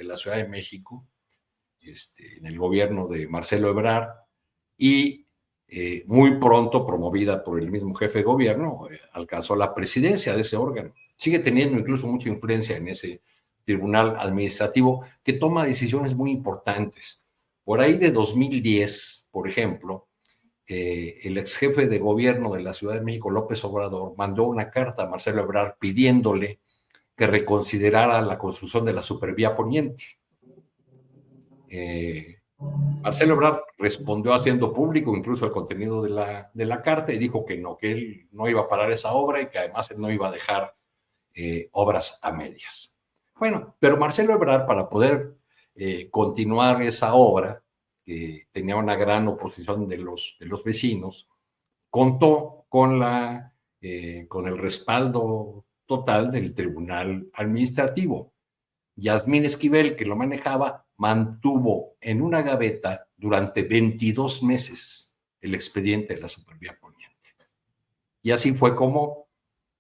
la Ciudad de México, en el gobierno de Marcelo Ebrard, y muy pronto, promovida por el mismo jefe de gobierno, alcanzó la presidencia de ese órgano. Sigue teniendo incluso mucha influencia en ese tribunal administrativo que toma decisiones muy importantes. Por ahí de 2010, por ejemplo, el ex jefe de gobierno de la Ciudad de México, López Obrador, mandó una carta a Marcelo Ebrard pidiéndole que reconsiderara la construcción de la Supervía Poniente. Marcelo Ebrard respondió haciendo público incluso el contenido de la carta y dijo que no, que él no iba a parar esa obra y que además él no iba a dejar obras a medias. Bueno, pero Marcelo Ebrard, para poder continuar esa obra, que tenía una gran oposición de los vecinos, contó con el respaldo total del Tribunal Administrativo. Yasmín Esquivel, que lo manejaba, mantuvo en una gaveta durante 22 meses el expediente de la Supervía Poniente. Y así fue como,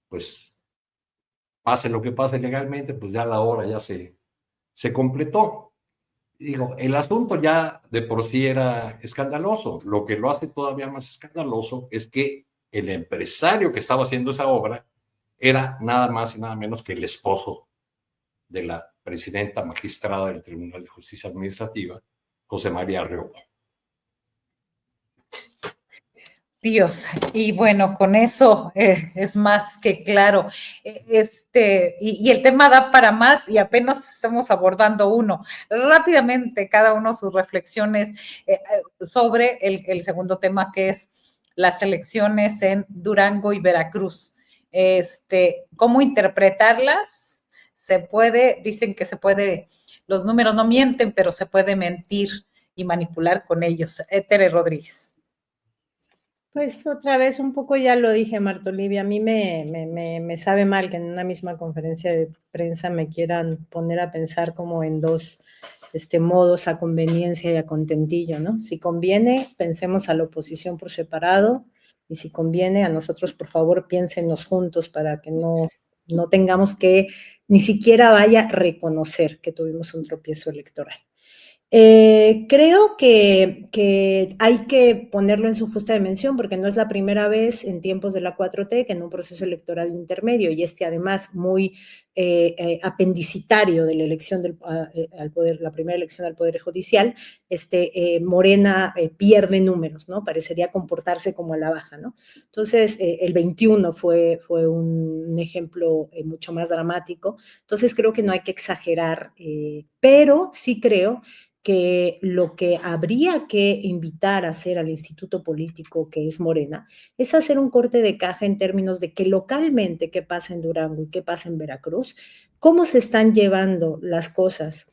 pues, pase lo que pase legalmente, pues ya la obra ya se completó. Digo, el asunto ya de por sí era escandaloso. Lo que lo hace todavía más escandaloso es que el empresario que estaba haciendo esa obra era nada más y nada menos que el esposo de la presidenta magistrada del Tribunal de Justicia Administrativa, José María Arreola. Dios, y bueno, con eso es más que claro. Y el tema da para más y apenas estamos abordando uno. Rápidamente, cada uno sus reflexiones sobre el segundo tema, que es las elecciones en Durango y Veracruz. ¿Cómo interpretarlas? Se puede, dicen que se puede, los números no mienten, pero se puede mentir y manipular con ellos. Tere Rodríguez. Pues otra vez, un poco ya lo dije, Marta Olivia, a mí me sabe mal que en una misma conferencia de prensa me quieran poner a pensar como en dos modos, a conveniencia y a contentillo, ¿no? Si conviene, pensemos a la oposición por separado, y si conviene, a nosotros, por favor, piénsenos juntos para que no tengamos que ni siquiera vaya a reconocer que tuvimos un tropiezo electoral. Creo que hay que ponerlo en su justa dimensión porque no es la primera vez en tiempos de la 4T que en un proceso electoral intermedio y además muy apendicitario de la elección al poder, la primera elección al Poder Judicial, Morena pierde números, ¿no? Parecería comportarse como a la baja, ¿no? Entonces, el 21 fue un ejemplo mucho más dramático. Entonces, creo que no hay que exagerar, pero sí creo que lo que habría que invitar a hacer al instituto político que es Morena es hacer un corte de caja en términos de que localmente qué pasa en Durango y qué pasa en Veracruz, cómo se están llevando las cosas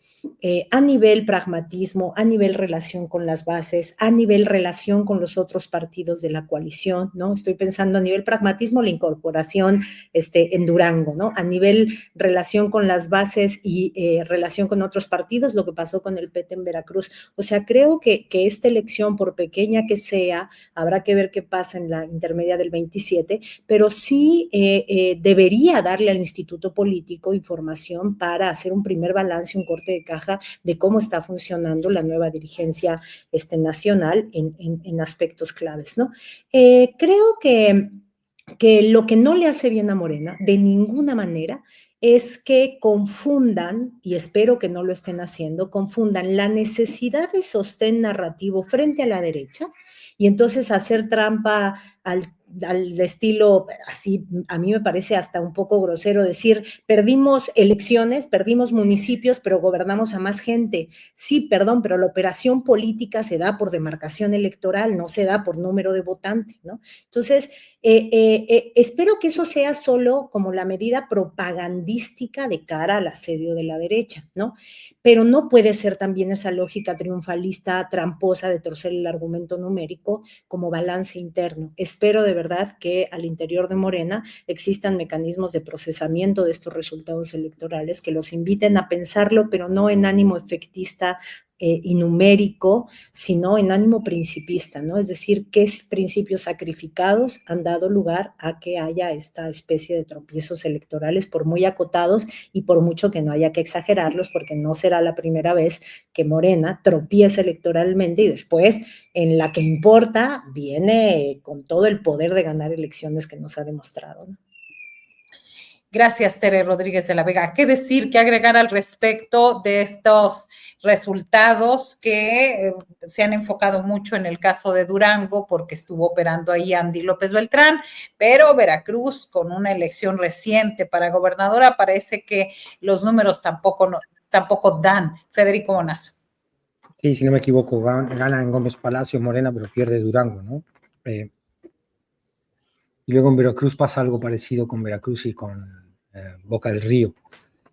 a nivel pragmatismo, a nivel relación con las bases, a nivel relación con los otros partidos de la coalición, ¿no? Estoy pensando a nivel pragmatismo, la incorporación en Durango, ¿no? A nivel relación con las bases y relación con otros partidos, lo que pasó con el PT en Veracruz. O sea, creo que esta elección, por pequeña que sea, habrá que ver qué pasa en la intermedia del 27, pero sí debería darle al instituto político información para hacer un primer balance, un corte de caja de cómo está funcionando la nueva dirigencia nacional en aspectos claves, ¿no? Creo que lo que no le hace bien a Morena, de ninguna manera, es que confundan, y espero que no lo estén haciendo, confundan la necesidad de sostén narrativo frente a la derecha y entonces hacer trampa al estilo, así a mí me parece hasta un poco grosero decir, perdimos elecciones, perdimos municipios, pero gobernamos a más gente. Sí, perdón, pero la operación política se da por demarcación electoral, no se da por número de votantes, ¿no? Entonces, espero que eso sea solo como la medida propagandística de cara al asedio de la derecha, ¿no? Pero no puede ser también esa lógica triunfalista, tramposa de torcer el argumento numérico como balance interno. Espero de verdad que al interior de Morena existan mecanismos de procesamiento de estos resultados electorales que los inviten a pensarlo, pero no en ánimo efectista y numérico, sino en ánimo principista, ¿no? Es decir, qué principios sacrificados han dado lugar a que haya esta especie de tropiezos electorales, por muy acotados y por mucho que no haya que exagerarlos, porque no será la primera vez que Morena tropieza electoralmente y después, en la que importa, viene con todo el poder de ganar elecciones que nos ha demostrado, ¿no? Gracias, Tere Rodríguez de la Vega. ¿Qué decir, qué agregar al respecto de estos resultados que se han enfocado mucho en el caso de Durango, porque estuvo operando ahí Andy López Beltrán, pero Veracruz, con una elección reciente para gobernadora, parece que los números tampoco dan? Federico Bonazo. Sí, si no me equivoco, gana en Gómez Palacio Morena, pero pierde Durango, ¿no? Y luego en Veracruz pasa algo parecido con Veracruz y con Boca del Río.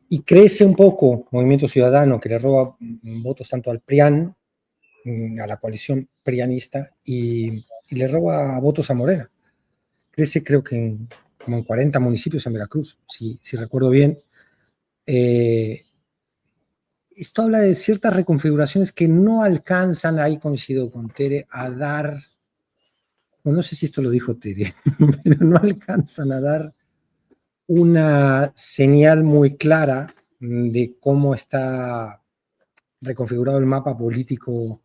Y crece un poco Movimiento Ciudadano, que le roba votos tanto al PRIAN, a la coalición prianista, y le roba votos a Morena. Crece creo que como en 40 municipios en Veracruz, si recuerdo bien. Esto habla de ciertas reconfiguraciones que no alcanzan, ahí coincido con Tere, a dar, no sé si esto lo dijo Tere, pero no alcanzan a dar una señal muy clara de cómo está reconfigurado el mapa político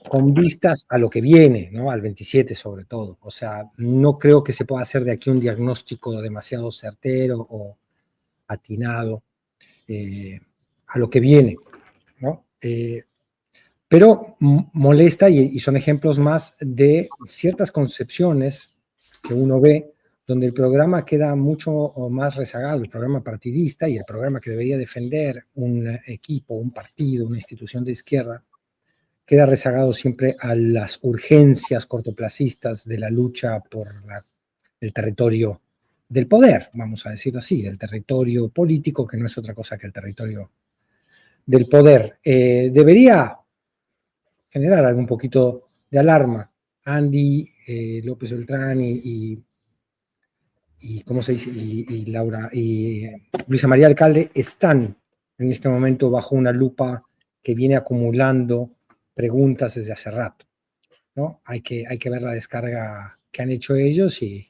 con vistas a lo que viene, ¿no? Al 27 sobre todo. O sea, no creo que se pueda hacer de aquí un diagnóstico demasiado certero o atinado a lo que viene, ¿no? Pero molesta, y son ejemplos más de ciertas concepciones que uno ve donde el programa queda mucho más rezagado, el programa partidista y el programa que debería defender un equipo, un partido, una institución de izquierda, queda rezagado siempre a las urgencias cortoplacistas de la lucha por el territorio del poder, vamos a decirlo así, del territorio político, que no es otra cosa que el territorio del poder. Debería generar algún poquito de alarma. Andy López Beltrán y ¿cómo se dice? Y Laura y Luisa María Alcalde están en este momento bajo una lupa que viene acumulando preguntas desde hace rato, ¿no? Hay que ver la descarga que han hecho ellos y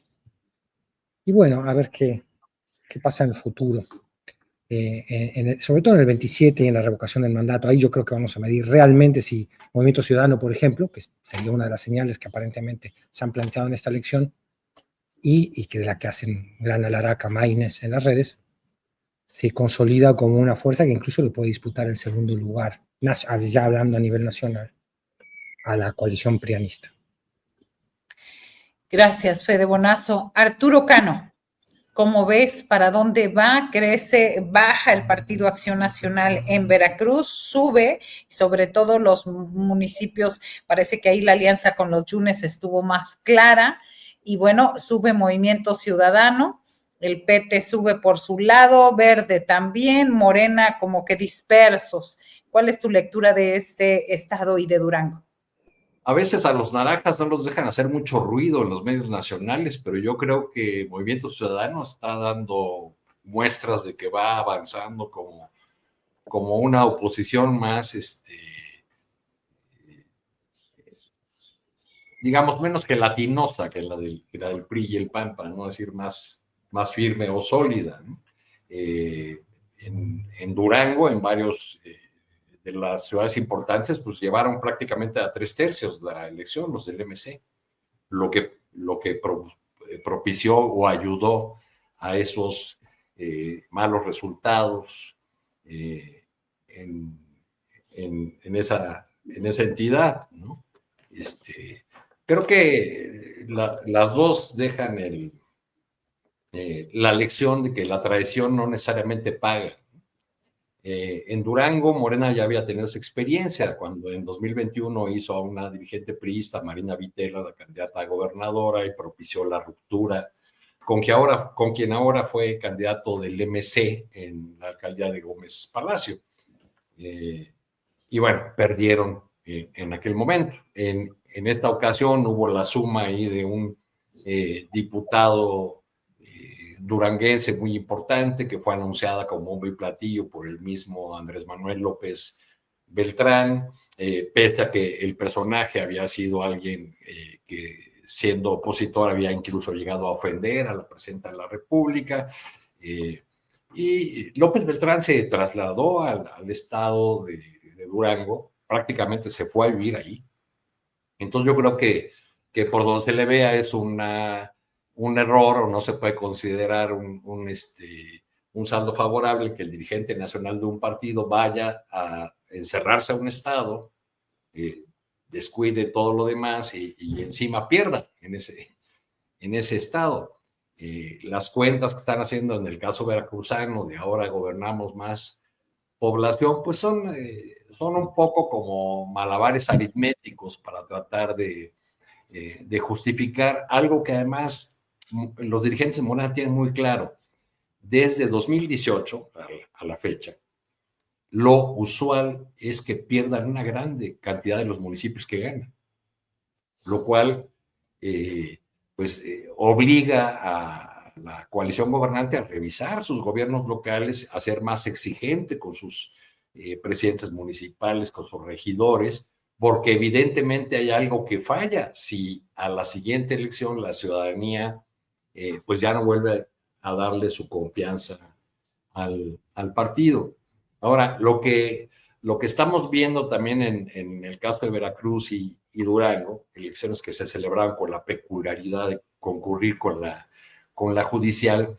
bueno, a ver qué pasa en el futuro. Sobre todo en el 27 y en la revocación del mandato, ahí yo creo que vamos a medir realmente si Movimiento Ciudadano, por ejemplo, que sería una de las señales que aparentemente se han planteado en esta elección y que de la que hacen gran alaraca Maínez en las redes, se consolida como una fuerza que incluso le puede disputar el segundo lugar, ya hablando a nivel nacional, a la coalición prianista. Gracias, Fede Bonazo. Arturo Cano, ¿cómo ves? ¿Para dónde va? Crece, baja el Partido Acción Nacional en Veracruz, sube, sobre todo los municipios, parece que ahí la alianza con los Yunes estuvo más clara, y bueno, sube Movimiento Ciudadano, el PT sube por su lado, Verde también, Morena como que dispersos. ¿Cuál es tu lectura de este estado y de Durango? A veces a los naranjas no los dejan hacer mucho ruido en los medios nacionales, pero yo creo que Movimiento Ciudadano está dando muestras de que va avanzando como una oposición más, digamos, menos gelatinosa que la del PRI y el PAN, para no decir más firme o sólida, ¿no? En Durango, en varios de las ciudades importantes, pues llevaron prácticamente a 3/3 la elección, los del MC, lo que propició o ayudó a esos malos resultados en esa entidad, ¿no? Creo que las dos dejan la lección de que la traición no necesariamente paga. En Durango, Morena ya había tenido esa experiencia cuando en 2021 hizo a una dirigente priista, Marina Vitela, la candidata a gobernadora, y propició la ruptura con quien ahora fue candidato del MC en la alcaldía de Gómez Palacio. Y bueno, perdieron en aquel momento. En esta ocasión hubo la suma ahí de un diputado duranguense muy importante que fue anunciada como bombo y platillo por el mismo Andrés Manuel López Beltrán, pese a que el personaje había sido alguien que siendo opositor había incluso llegado a ofender a la presidenta de la República. Y López Beltrán se trasladó al estado de Durango, prácticamente se fue a vivir ahí. Entonces yo creo que por donde se le vea es un error, o no se puede considerar un saldo favorable que el dirigente nacional de un partido vaya a encerrarse a un estado, descuide todo lo demás y encima pierda en ese estado. Las cuentas que están haciendo en el caso veracruzano de ahora gobernamos más población, pues son un poco como malabares aritméticos para tratar de justificar algo que además los dirigentes de Morena tienen muy claro. Desde 2018 a la fecha, lo usual es que pierdan una grande cantidad de los municipios que ganan, lo cual obliga a la coalición gobernante a revisar sus gobiernos locales, a ser más exigente con sus presidentes municipales, con sus regidores, porque evidentemente hay algo que falla si a la siguiente elección la ciudadanía pues ya no vuelve a darle su confianza al partido. Ahora, lo que estamos viendo también en el caso de Veracruz y Durango, elecciones que se celebraban con la peculiaridad de concurrir con la judicial,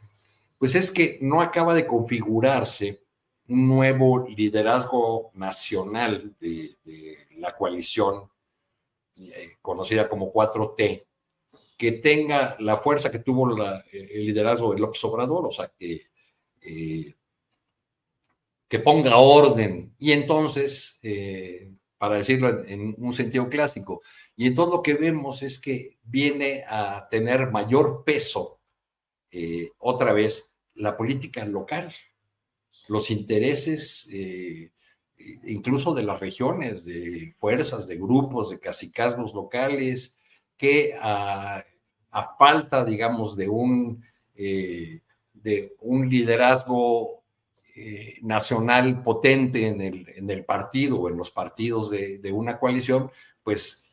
pues es que no acaba de configurarse un nuevo liderazgo nacional de la coalición conocida como 4T, que tenga la fuerza que tuvo el liderazgo de López Obrador, o sea, que ponga orden. Y entonces, para decirlo en un sentido clásico, y entonces lo que vemos es que viene a tener mayor peso otra vez la política local, los intereses incluso de las regiones, de fuerzas, de grupos, de cacicazgos locales, que a falta, digamos, de un liderazgo nacional potente en el partido o en los partidos de una coalición, pues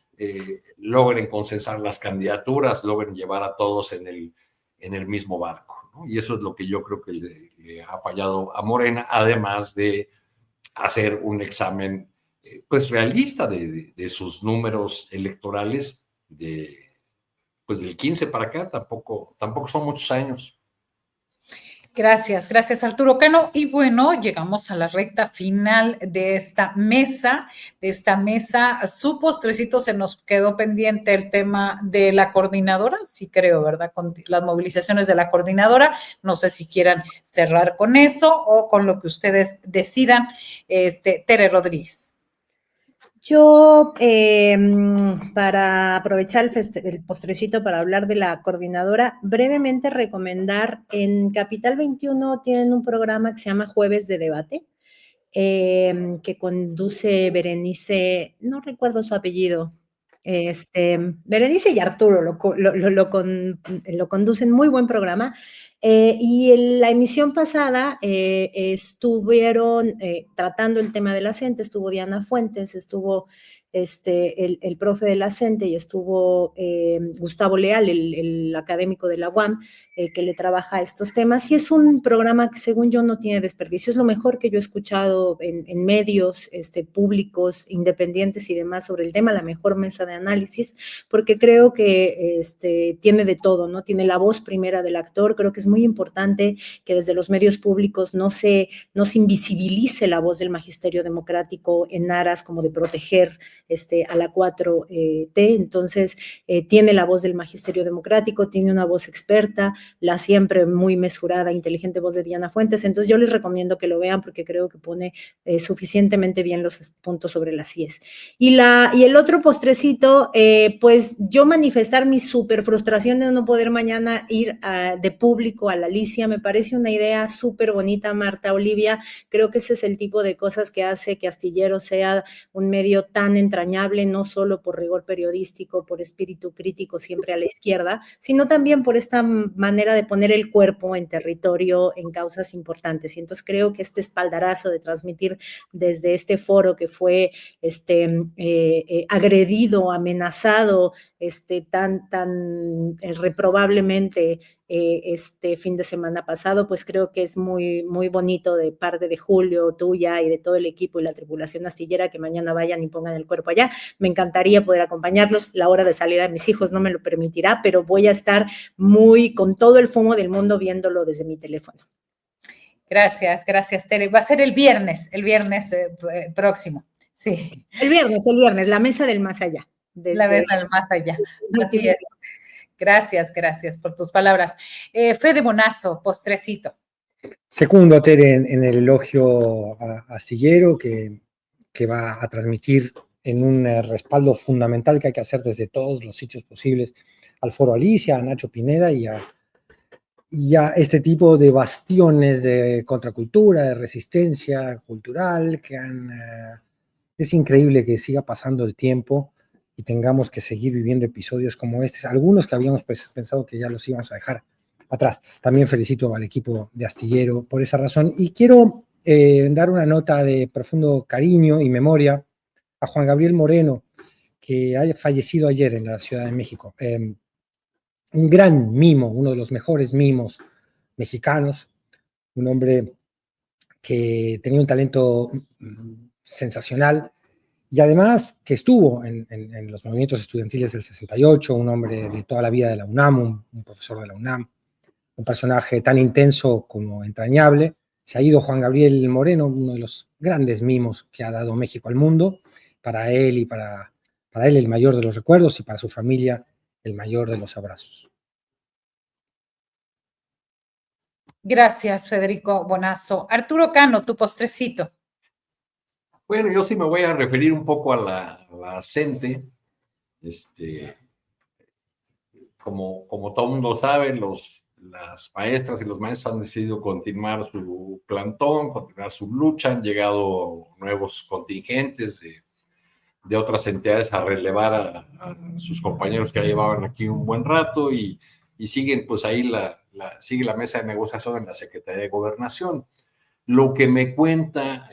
logren consensar las candidaturas, logren llevar a todos en el mismo barco, ¿no? Y eso es lo que yo creo que le ha fallado a Morena, además de hacer un examen pues realista de sus números electorales pues del 15 para acá, tampoco son muchos años. Gracias Arturo Cano. Y bueno, llegamos a la recta final de esta mesa. Su postrecito se nos quedó pendiente el tema de la coordinadora, sí creo, ¿verdad? Con las movilizaciones de la coordinadora. No sé si quieran cerrar con eso o con lo que ustedes decidan. Tere Rodríguez. Yo, para aprovechar el postrecito para hablar de la coordinadora, brevemente recomendar, en Capital 21 tienen un programa que se llama Jueves de Debate, que conduce Berenice, no recuerdo su apellido, Berenice y Arturo lo conducen, muy buen programa. Y en la emisión pasada estuvieron tratando el tema de la CENTE, estuvo Diana Fuentes, estuvo el profe de la CENTE y estuvo Gustavo Leal, el académico de la UAM, que le trabaja estos temas. Y es un programa que, según yo, no tiene desperdicio. Es lo mejor que yo he escuchado en medios públicos, independientes y demás sobre el tema, la mejor mesa de análisis, porque creo que tiene de todo, ¿no? Tiene la voz primera del actor. Creo que es muy importante que desde los medios públicos no se invisibilice la voz del magisterio democrático en aras como de proteger a la 4T. Entonces, tiene la voz del magisterio democrático, tiene una voz experta, la siempre muy mesurada, inteligente voz de Diana Fuentes. Entonces, yo les recomiendo que lo vean porque creo que pone suficientemente bien los puntos sobre las IES. Y el otro postrecito, pues yo manifestar mi súper frustración de no poder mañana ir de público México a la Alicia. Me parece una idea súper bonita, Marta, Olivia. Creo que ese es el tipo de cosas que hace que Astillero sea un medio tan entrañable, no solo por rigor periodístico, por espíritu crítico siempre a la izquierda, sino también por esta manera de poner el cuerpo en territorio, en causas importantes. Y entonces creo que este espaldarazo de transmitir desde este foro que fue agredido, amenazado, tan reprobablemente este fin de semana pasado, pues creo que es muy, muy bonito de parte de Julio, tuya y de todo el equipo y la tripulación astillera que mañana vayan y pongan el cuerpo allá. Me encantaría poder acompañarlos. La hora de salida de mis hijos no me lo permitirá, pero voy a estar muy con todo el FOMO del mundo viéndolo desde mi teléfono. Gracias, Tere. Va a ser el viernes próximo. Sí. El viernes, la mesa del más allá. La mesa del más allá. Así es. Gracias por tus palabras. Fede Bonazo, postrecito. Secundo a Tere en el elogio a Astillero, que va a transmitir en un respaldo fundamental que hay que hacer desde todos los sitios posibles al Foro Alicia, a Nacho Pineda y a este tipo de bastiones de contracultura, de resistencia cultural, es increíble que siga pasando el tiempo y tengamos que seguir viviendo episodios como estos, algunos que habíamos pensado que ya los íbamos a dejar atrás. También felicito al equipo de Astillero por esa razón y quiero dar una nota de profundo cariño y memoria a Juan Gabriel Moreno, que ha fallecido ayer en la Ciudad de México. Un gran mimo, uno de los mejores mimos mexicanos, un hombre que tenía un talento sensacional y además que estuvo en los movimientos estudiantiles del 68, un hombre de toda la vida de la UNAM, un profesor de la UNAM, un personaje tan intenso como entrañable. Se ha ido Juan Gabriel Moreno, uno de los grandes mimos que ha dado México al mundo, para él y para él el mayor de los recuerdos y para su familia el mayor de los abrazos. Gracias, Federico Bonazo. Arturo Cano, tu postrecito. Bueno, yo sí me voy a referir un poco a la CENTE. Como todo el mundo sabe, las maestras y los maestros han decidido continuar su plantón, continuar su lucha. Han llegado nuevos contingentes de otras entidades a relevar a sus compañeros que ya llevaban aquí un buen rato y siguen, pues ahí sigue la mesa de negociación en la Secretaría de Gobernación. Lo que me cuenta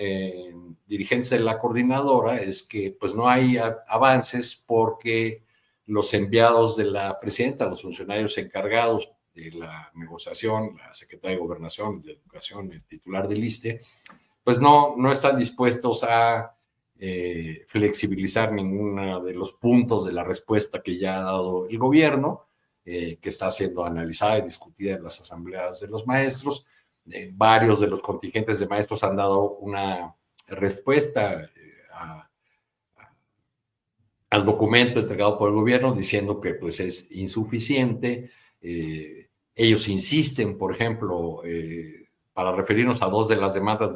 dirigentes de la coordinadora es que pues no hay avances porque los enviados de la presidenta, los funcionarios encargados de la negociación, la Secretaría de Gobernación, de Educación, el titular del ISSSTE, pues no están dispuestos a flexibilizar ninguno de los puntos de la respuesta que ya ha dado el gobierno, que está siendo analizada y discutida en las asambleas de los maestros. Varios de los contingentes de maestros han dado una respuesta al documento entregado por el gobierno diciendo que pues es insuficiente. Ellos insisten, por ejemplo, para referirnos a dos de las demandas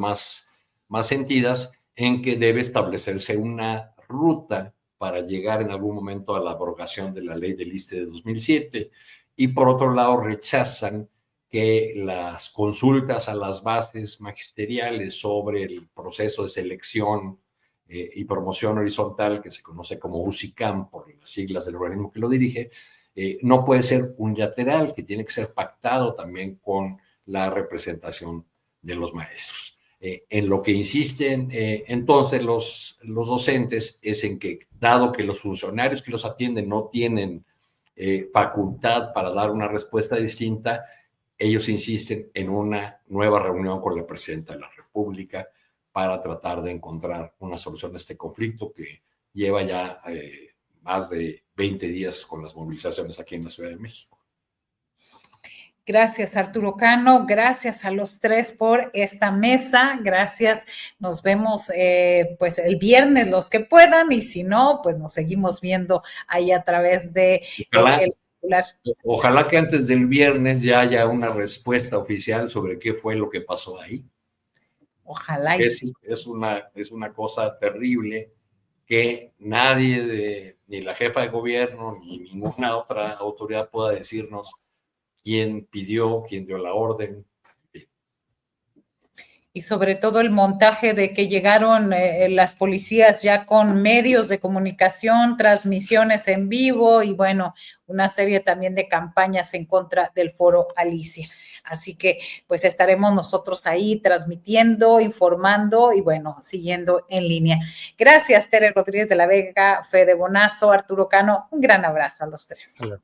más sentidas, en que debe establecerse una ruta para llegar en algún momento a la abrogación de la ley del ISSSTE de 2007, y por otro lado rechazan que las consultas a las bases magisteriales sobre el proceso de selección y promoción horizontal, que se conoce como UCICAM por las siglas del organismo que lo dirige, no puede ser unilateral, que tiene que ser pactado también con la representación de los maestros. En lo que insisten entonces los docentes es en que, dado que los funcionarios que los atienden no tienen facultad para dar una respuesta distinta, ellos insisten en una nueva reunión con la presidenta de la República para tratar de encontrar una solución a este conflicto que lleva ya más de 20 días con las movilizaciones aquí en la Ciudad de México. Gracias, Arturo Cano. Gracias a los tres por esta mesa. Gracias. Nos vemos pues el viernes los que puedan, y si no, pues nos seguimos viendo ahí a través de el celular. Ojalá que antes del viernes ya haya una respuesta oficial sobre qué fue lo que pasó ahí. Ojalá y sí. Es una cosa terrible que nadie, ni la jefa de gobierno, ni ninguna otra autoridad pueda decirnos quién pidió, quién dio la orden. Y sobre todo el montaje de que llegaron las policías ya con medios de comunicación, transmisiones en vivo y bueno, una serie también de campañas en contra del Foro Alicia. Así que pues estaremos nosotros ahí transmitiendo, informando y bueno, siguiendo en línea. Gracias, Tere Rodríguez de la Vega, Fede Bonazo, Arturo Cano, un gran abrazo a los tres. Hola.